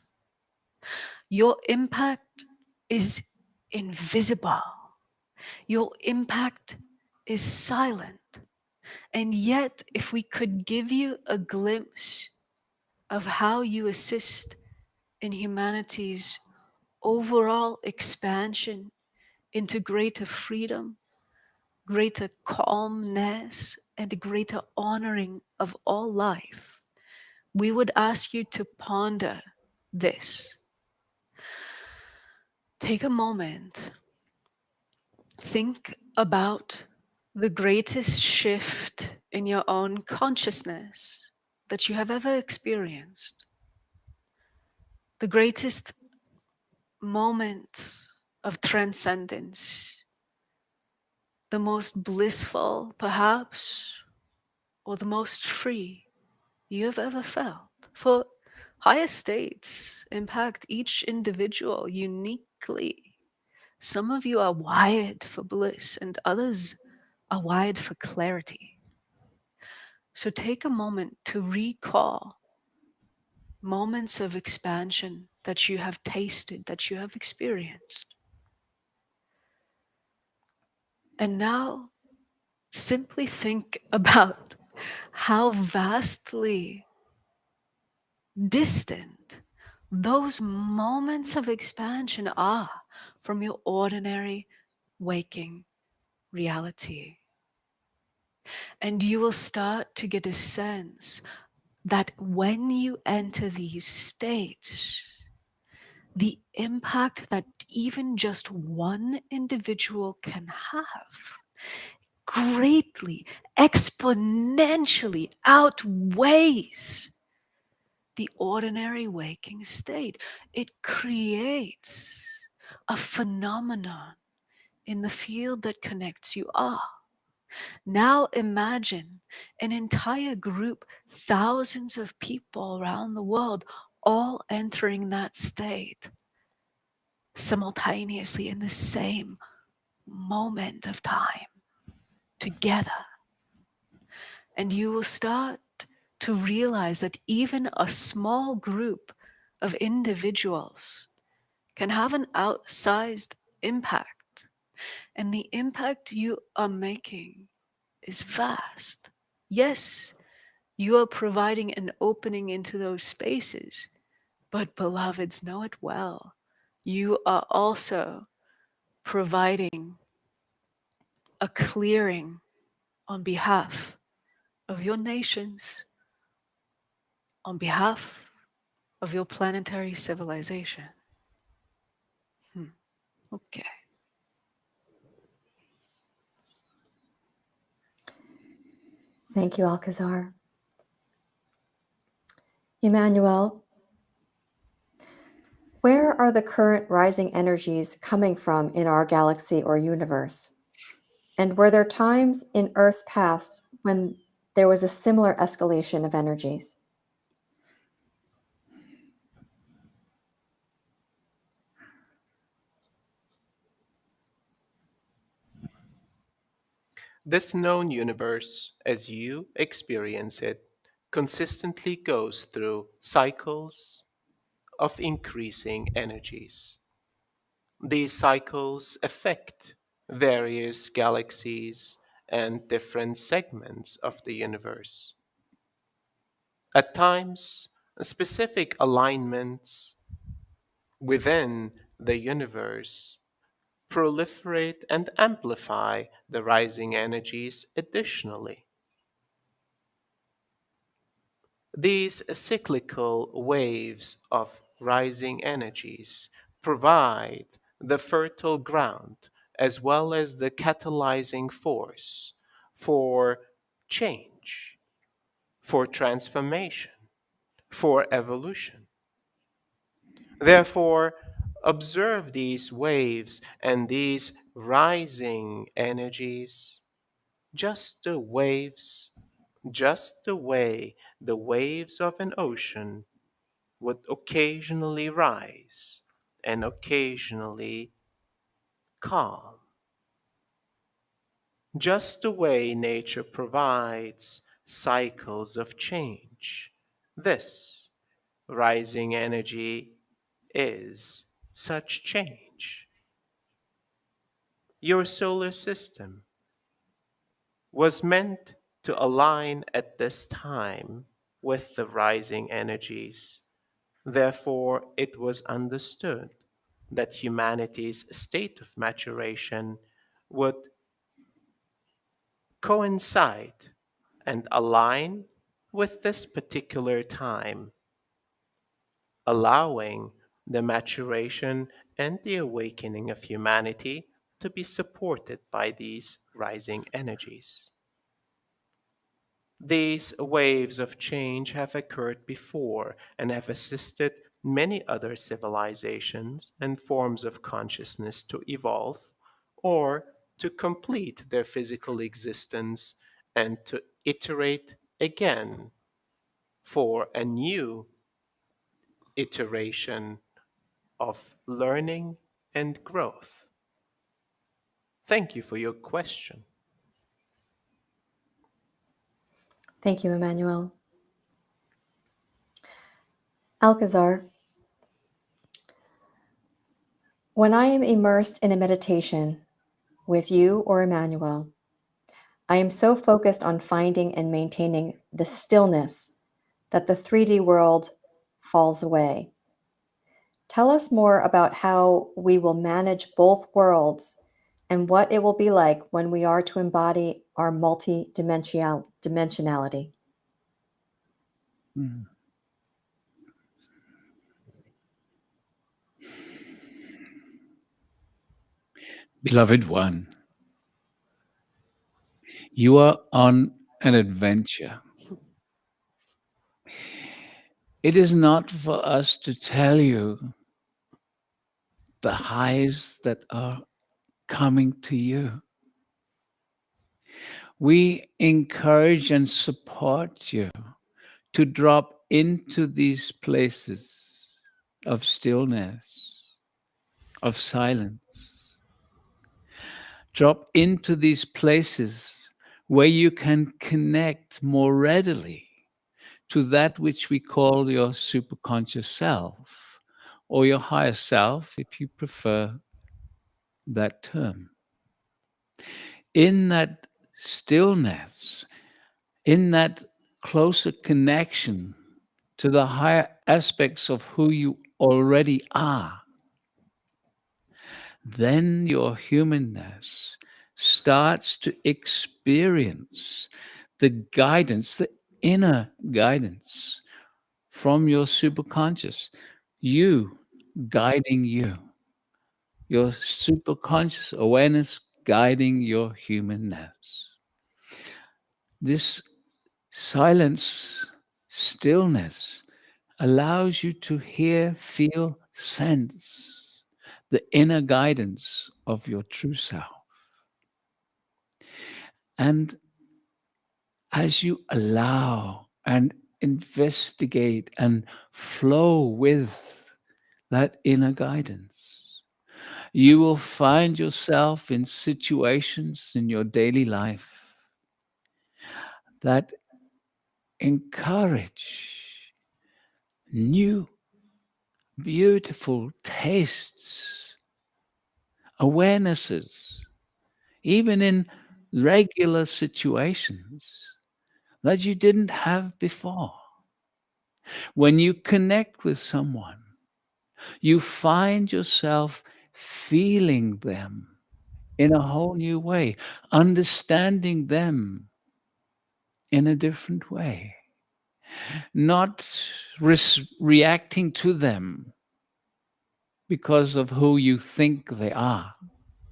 Your impact is invisible. Your impact is silent. And yet, if we could give you a glimpse of how you assist in humanity's overall expansion into greater freedom, greater calmness, and greater honoring of all life, we would ask you to ponder this. Take a moment. Think about the greatest shift in your own consciousness that you have ever experienced. The greatest moment of transcendence. The most blissful, perhaps, or the most free you have ever felt. For higher states impact each individual uniquely. Some of you are wired for bliss, and others are wired for clarity. So take a moment to recall moments of expansion that you have tasted, that you have experienced. And now simply think about how vastly distant those moments of expansion are from your ordinary waking reality. And you will start to get a sense that when you enter these states, the impact that even just one individual can have greatly, exponentially outweighs the ordinary waking state. It creates a phenomenon in the field that connects you all. Now imagine an entire group, thousands of people around the world, all entering that state simultaneously in the same moment of time together. And you will start to realize that even a small group of individuals can have an outsized impact. And the impact you are making is vast. Yes, you are providing an opening into those spaces, but beloveds, know it well. You are also providing a clearing on behalf of your nations, on behalf of your planetary civilization. Okay. Thank you, Alcazar. Emmanuel, where are the current rising energies coming from in our galaxy or universe? And were there times in Earth's past when there was a similar escalation of energies? This known universe, as you experience it, consistently goes through cycles of increasing energies. These cycles affect various galaxies and different segments of the universe. At times, specific alignments within the universe proliferate and amplify the rising energies additionally. These cyclical waves of rising energies provide the fertile ground as well as the catalyzing force for change, for transformation, for evolution. Therefore, observe these waves and these rising energies, just the waves, just the way the waves of an ocean would occasionally rise and occasionally calm. Just the way nature provides cycles of change. This rising energy is such change. Your solar system was meant to align at this time with the rising energies. Therefore, it was understood that humanity's state of maturation would coincide and align with this particular time, allowing the maturation and the awakening of humanity to be supported by these rising energies. These waves of change have occurred before and have assisted many other civilizations and forms of consciousness to evolve or to complete their physical existence and to iterate again for a new iteration of learning and growth. Thank you for your question. Thank you, Emmanuel. Alcazar, when I am immersed in a meditation with you or Emmanuel, I am so focused on finding and maintaining the stillness that the 3D world falls away. Tell us more about how we will manage both worlds and what it will be like when we are to embody our multi-dimensionality. Mm. Beloved one, you are on an adventure. It is not for us to tell you the highs that are coming to you. We encourage and support you to drop into these places of stillness, of silence. Drop into these places where you can connect more readily to that which we call your superconscious self, or your higher self, if you prefer that term. In that stillness, in that closer connection to the higher aspects of who you already are, then your humanness starts to experience the guidance, the inner guidance from your superconscious, you guiding you, your superconscious awareness guiding your humanness. This silence, stillness allows you to hear, feel, sense the inner guidance of your true self. And as you allow and investigate and flow with that inner guidance, you will find yourself in situations in your daily life that encourage new, beautiful tastes, awarenesses, even in regular situations that you didn't have before. When you connect with someone, you find yourself feeling them in a whole new way, understanding them in a different way, not reacting to them because of who you think they are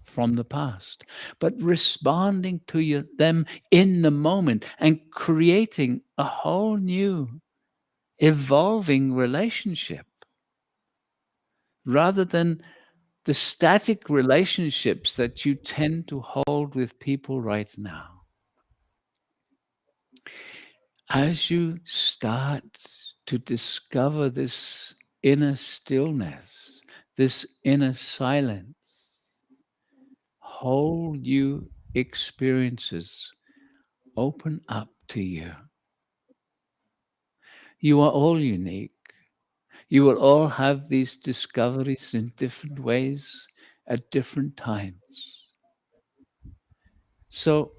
from the past, but responding to them in the moment and creating a whole new evolving relationship rather than the static relationships that you tend to hold with people right now. As you start to discover this inner stillness, this inner silence, whole new experiences open up to you. You are all unique. You will all have these discoveries in different ways at different times. So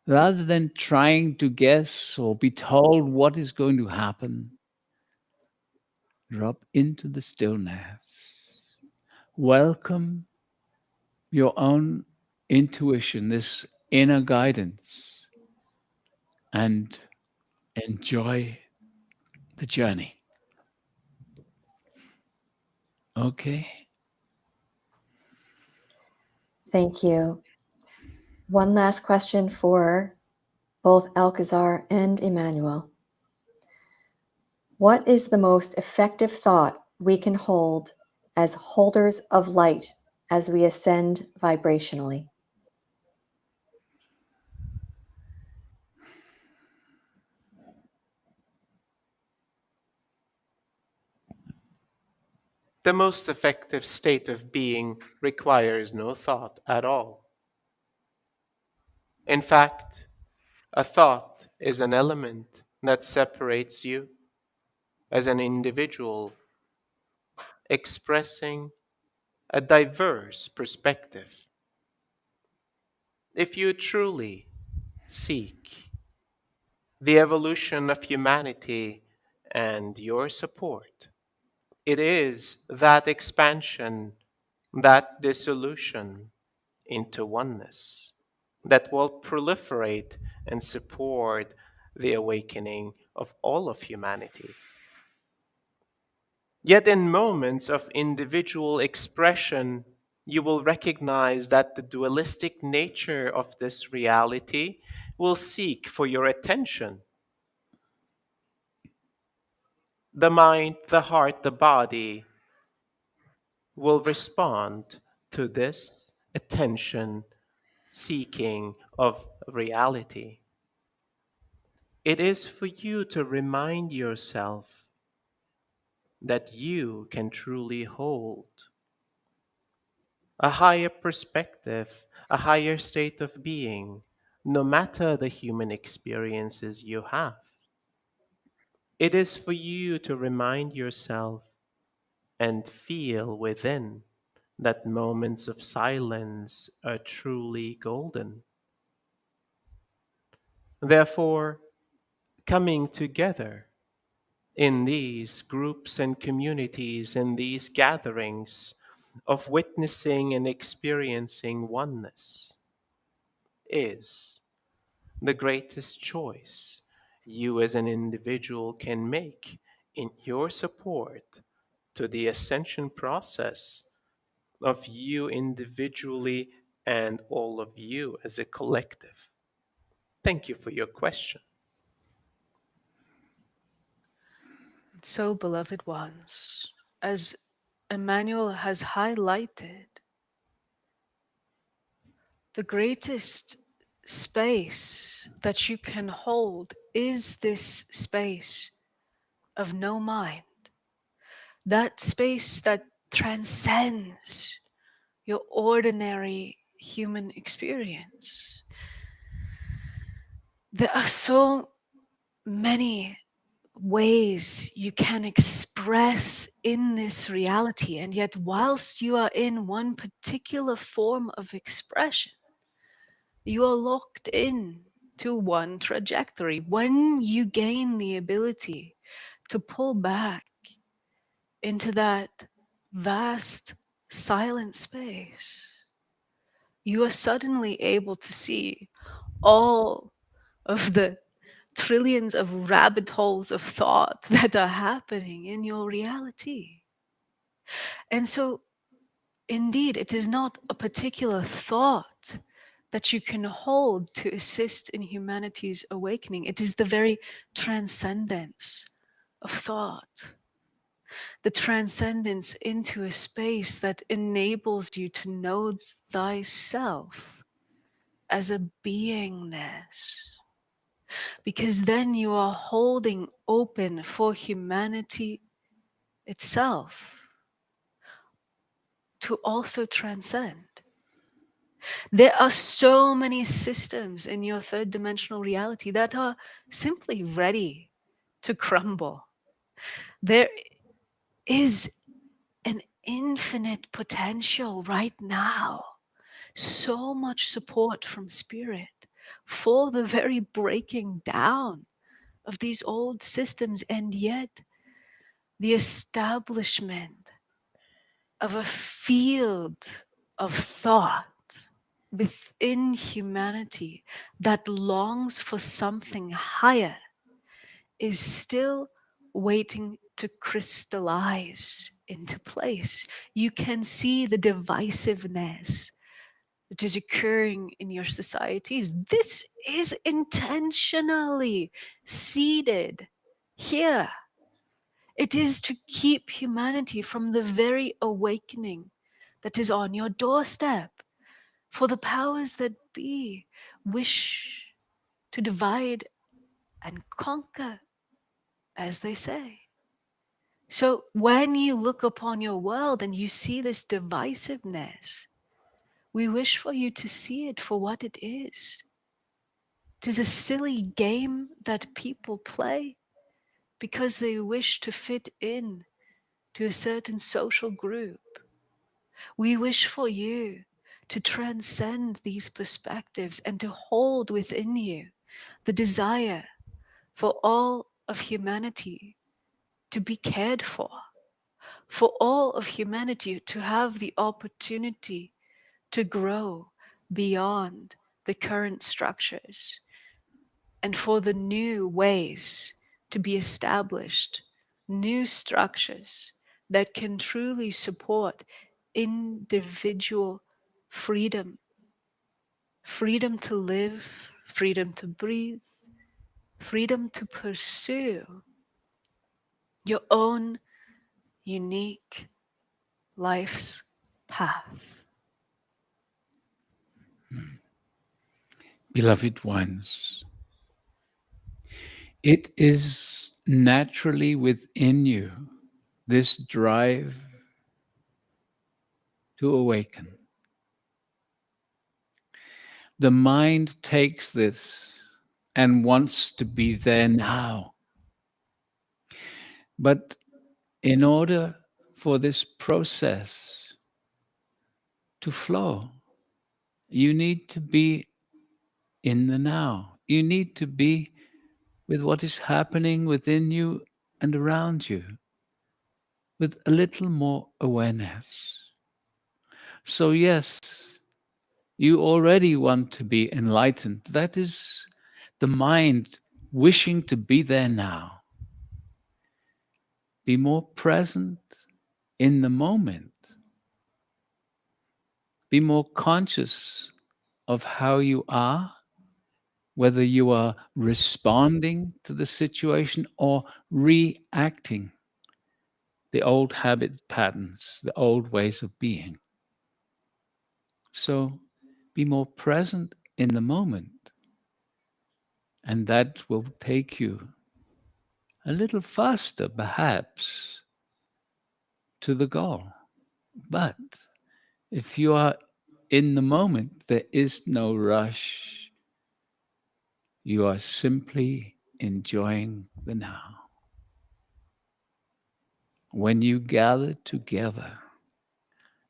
rather than trying to guess or be told what is going to happen, drop into the stillness. Welcome your own intuition, this inner guidance, and enjoy the journey. Okay? Thank you. One last question for both Alcazar and Emmanuel. What is the most effective thought we can hold as holders of light as we ascend vibrationally? The most effective state of being requires no thought at all. In fact, a thought is an element that separates you as an individual, expressing a diverse perspective. If you truly seek the evolution of humanity and your support, it is that expansion, that dissolution into oneness that will proliferate and support the awakening of all of humanity. Yet in moments of individual expression, you will recognize that the dualistic nature of this reality will seek for your attention. The mind, the heart, the body will respond to this attention seeking of reality. It is for you to remind yourself that you can truly hold a higher perspective, a higher state of being, no matter the human experiences you have. It is for you to remind yourself and feel within that moments of silence are truly golden. Therefore, coming together in these groups and communities, in these gatherings of witnessing and experiencing oneness, is the greatest choice you as an individual can make in your support to the ascension process of you individually and all of you as a collective. Thank you for your question. So, beloved ones, as Emmanuel has highlighted, the greatest space that you can hold is this space of no mind, that space that transcends your ordinary human experience. There are so many ways you can express in this reality, and yet whilst you are in one particular form of expression, you are locked in to one trajectory. When you gain the ability to pull back into that vast silent space, you are suddenly able to see all of the trillions of rabbit holes of thought that are happening in your reality. And so, indeed, it is not a particular thought that you can hold to assist in humanity's awakening. It is the very transcendence of thought, the transcendence into a space that enables you to know thyself as a beingness. Because then you are holding open for humanity itself to also transcend. There are so many systems in your third dimensional reality that are simply ready to crumble. There is an infinite potential right now. So much support from spirit for the very breaking down of these old systems, and yet the establishment of a field of thought within humanity that longs for something higher is still waiting to crystallize into place. You can see the divisiveness that is occurring in your societies. This is intentionally seeded here. It is to keep humanity from the very awakening that is on your doorstep. For the powers that be wish to divide and conquer, as they say. So when you look upon your world and you see this divisiveness, we wish for you to see it for what it is. It is a silly game that people play because they wish to fit in to a certain social group. We wish for you to transcend these perspectives and to hold within you the desire for all of humanity to be cared for all of humanity to have the opportunity to grow beyond the current structures, and for the new ways to be established, new structures that can truly support individual freedom, freedom to live, freedom to breathe, freedom to pursue your own unique life's path. Beloved ones, it is naturally within you, this drive to awaken. The mind takes this and wants to be there now. But in order for this process to flow, you need to be in the now. You need to be with what is happening within you and around you with a little more awareness. So, yes, you already want to be enlightened. That is the mind wishing to be there now. Be more present in the moment. Be more conscious of how you are, whether you are responding to the situation or reacting, the old habit patterns, the old ways of being. So be more present in the moment, and that will take you a little faster, perhaps, to the goal. But if you are in the moment, there is no rush. You are simply enjoying the now. When you gather together,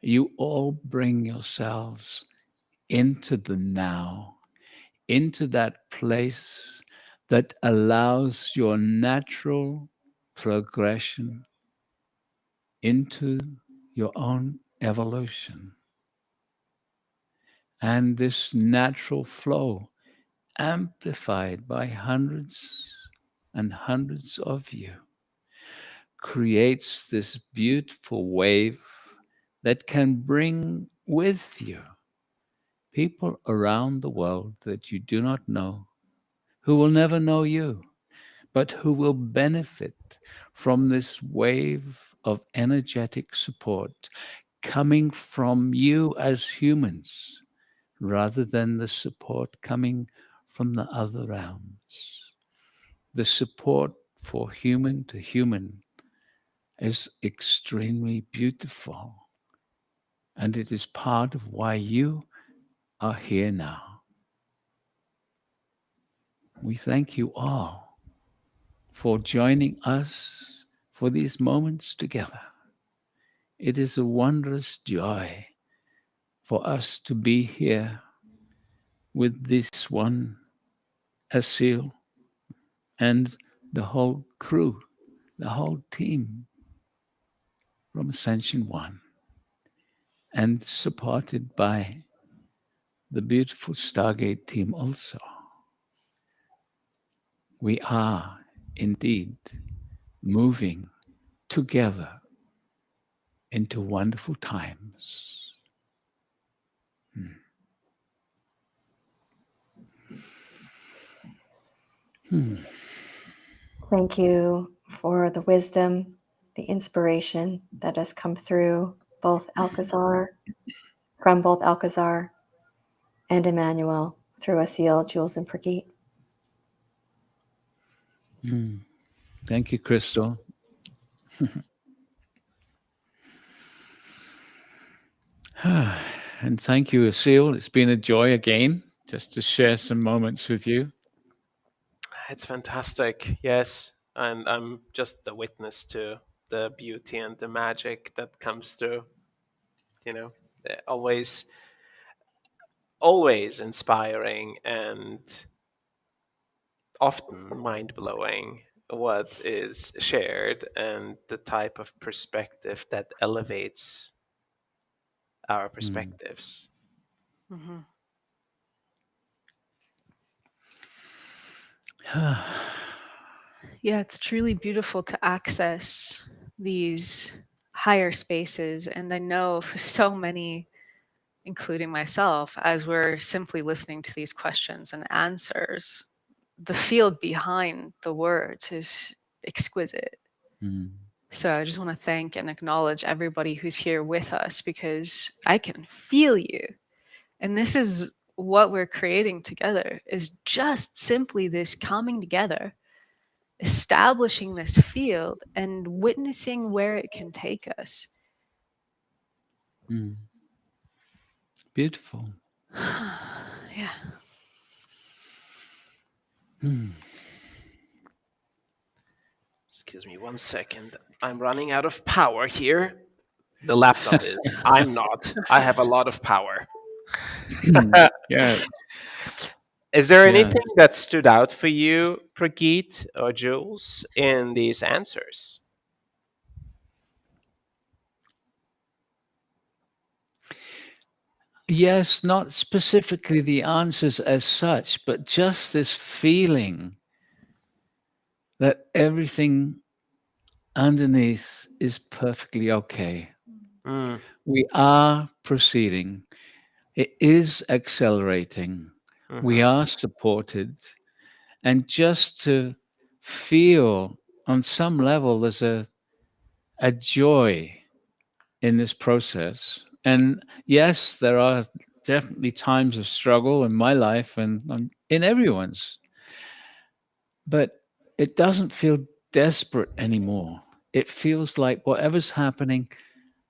you all bring yourselves into the now, into that place that allows your natural progression into your own evolution. And this natural flow, amplified by hundreds and hundreds of you, creates this beautiful wave that can bring with you people around the world that you do not know, who will never know you, but who will benefit from this wave of energetic support coming from you as humans, rather than the support coming from the other realms. The support for human to human is extremely beautiful, and it is part of why you are here now. We thank you all for joining us for these moments together. It is a wondrous joy for us to be here with this one Asil and the whole crew, the whole team from Ascension 1, and supported by the beautiful Stargate team also. We are indeed moving together into wonderful times. Thank you for the wisdom, the inspiration that has come through both Alcazar, from both Alcazar and Emmanuel, through Asil, Jules, and Prageet. Thank you, Crystal. And thank you, Asil. It's been a joy again just to share some moments with you. It's fantastic, yes. And I'm just the witness to the beauty and the magic that comes through. You know, always inspiring and often mind-blowing what is shared and the type of perspective that elevates our perspectives. Mhm. Yeah, it's truly beautiful to access these higher spaces. And I know for so many, including myself, as we're simply listening to these questions and answers, the field behind the words is exquisite. So I just want to thank and acknowledge everybody who's here with us, because I can feel you. And this is what we're creating together, is just simply this coming together, establishing this field and witnessing where it can take us. Beautiful. Yeah. Excuse me 1 second. I'm running out of power here. The laptop is. I'm not. I have a lot of power. Yes. Is there Yes. anything that stood out for you, Prageet or Jules, in these answers? Yes, not specifically the answers as such, but just this feeling that everything underneath is perfectly okay. We are proceeding. It is accelerating. We are supported. And just to feel on some level there's a joy in this process. And yes, there are definitely times of struggle in my life and in everyone's. But it doesn't feel desperate anymore. It feels like whatever's happening,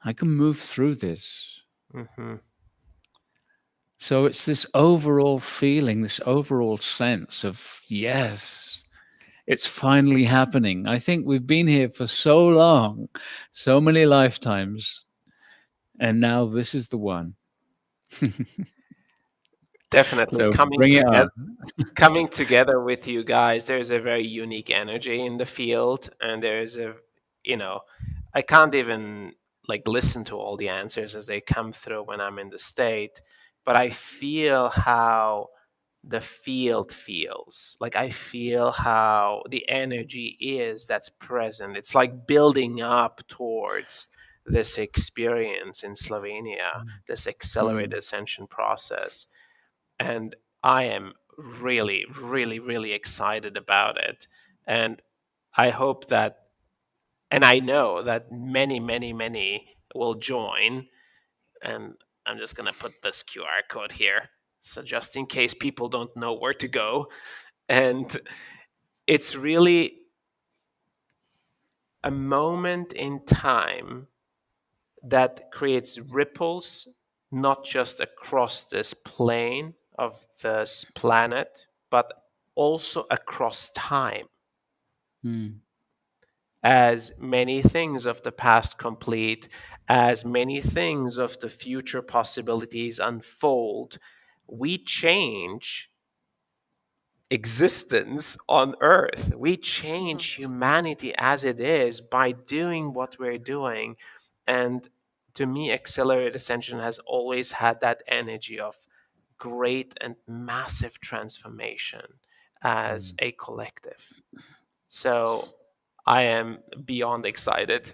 I can move through this. So it's this overall feeling, this overall sense of, yes, it's finally happening. I think we've been here for so long, so many lifetimes, and now this is the one. Definitely. So bring it on. Coming together with you guys, there's a very unique energy in the field, and there's I can't even listen to all the answers as they come through when I'm in the state, but I feel how the field feels. I feel how the energy is that's present. It's like building up towards this experience in Slovenia, this accelerated ascension process. And I am really, really, really excited about it. And I hope that, and I know that many, many, many will join. And I'm just going to put this QR code here. So just in case people don't know where to go. And it's really a moment in time that creates ripples, not just across this plane of this planet, but also across time. As many things of the past complete, as many things of the future possibilities unfold, we change existence on Earth. We change humanity as it is by doing what we're doing. And to me, Accelerated Ascension has always had that energy of great and massive transformation as a collective. So I am beyond excited.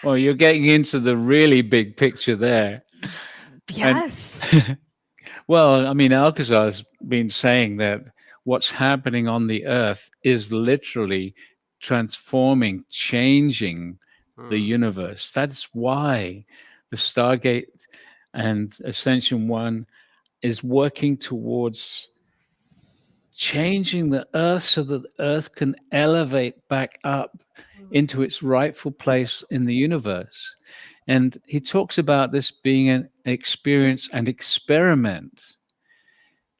Well, you're getting into the really big picture there. Yes. Well, I mean, Alcazar's been saying that what's happening on the earth is literally transforming, changing the universe. That's why the Stargate and Ascension 1 is working towards changing the earth so that the earth can elevate back up into its rightful place in the universe. And he talks about this being an experience and experiment.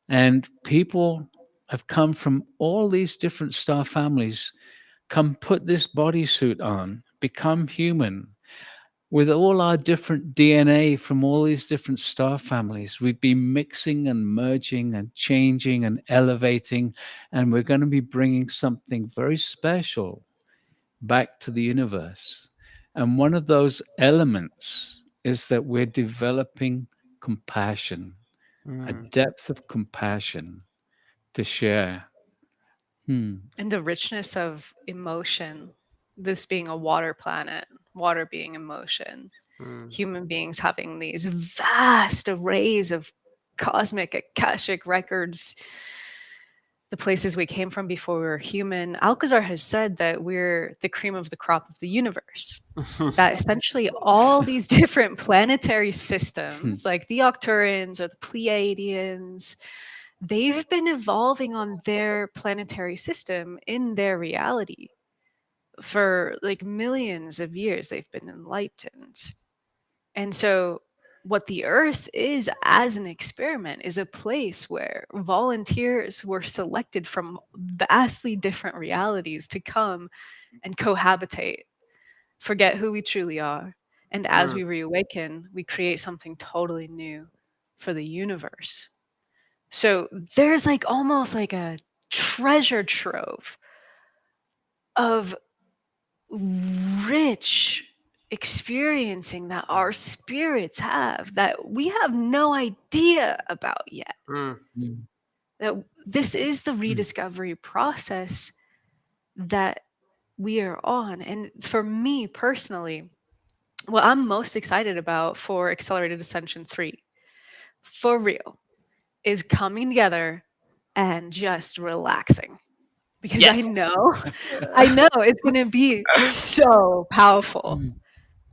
And people have come from all these different star families, come put this bodysuit on, become human. With all our different DNA from all these different star families, we've been mixing and merging and changing and elevating, and we're going to be bringing something very special back to the universe. And one of those elements is that we're developing compassion, a depth of compassion to share. And the richness of emotion, this being a water planet, water being emotion, human beings having these vast arrays of cosmic akashic records, the places we came from before we were human. Alcazar has said that we're the cream of the crop of the universe. That essentially all these different planetary systems, like the Octurians or the Pleiadians, they've been evolving on their planetary system in their reality for like millions of years. They've been enlightened. And so what the earth is as an experiment is a place where volunteers were selected from vastly different realities to come and cohabitate, forget who we truly are, and as we reawaken, we create something totally new for the universe. So there's like almost like a treasure trove of rich experiencing that our spirits have that we have no idea about yet. That this is the rediscovery process that we are on. And for me personally, what I'm most excited about for Accelerated Ascension 3, for real, is coming together and just relaxing. Because Yes. I know it's going to be so powerful.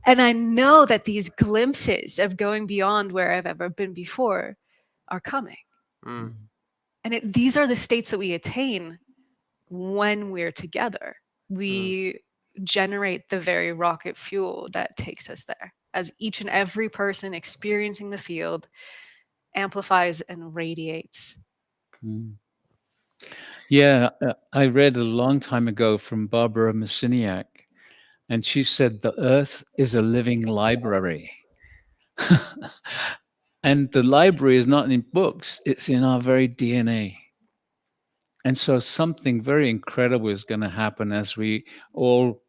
And I know that these glimpses of going beyond where I've ever been before are coming. And these are the states that we attain when we're together. We generate the very rocket fuel that takes us there, as each and every person experiencing the field amplifies and radiates. Yeah, I read a long time ago from Barbara Messiniak, and she said the earth is a living library. And the library is not in books, it's in our very DNA. And so something very incredible is going to happen as we all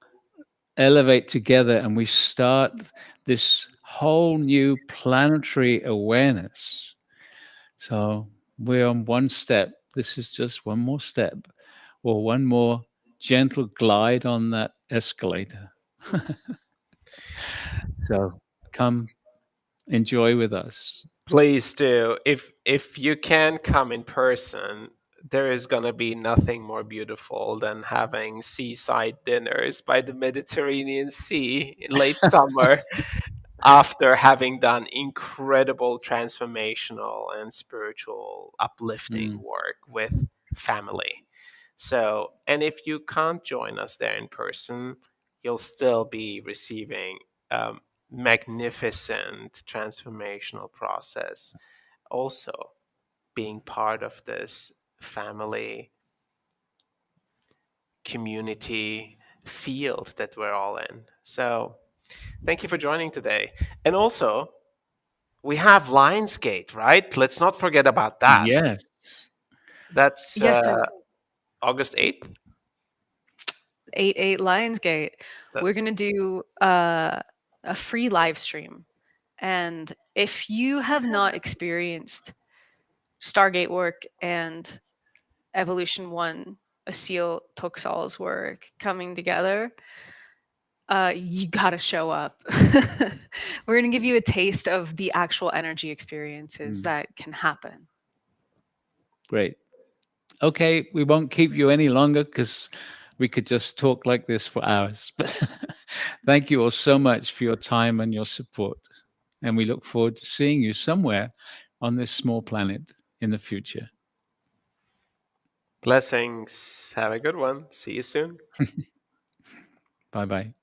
elevate together and we start this whole new planetary awareness. So we're on one step. This is just one more step, or one more gentle glide on that escalator. So come enjoy with us. Please do. If you can come in person, there is going to be nothing more beautiful than having seaside dinners by the Mediterranean Sea in late summer after having done incredible transformational and spiritual uplifting work with family. So, and if you can't join us there in person, you'll still be receiving magnificent transformational process. Also, being part of this family community field that we're all in. So, thank you for joining today. And also, we have Lionsgate, right? Let's not forget about that. Yes. That's Yes, sir. August 8th. 8/8 Lionsgate. We're That's going to do a free live stream. And if you have not experienced Stargate work and Evolution 1, Asil Toksal's work coming together, you got to show up. We're going to give you a taste of the actual energy experiences that can happen. Great. Okay, we won't keep you any longer because we could just talk like this for hours. But thank you all so much for your time and your support. And we look forward to seeing you somewhere on this small planet in the future. blessings. Have a good one. See you soon. Bye-bye.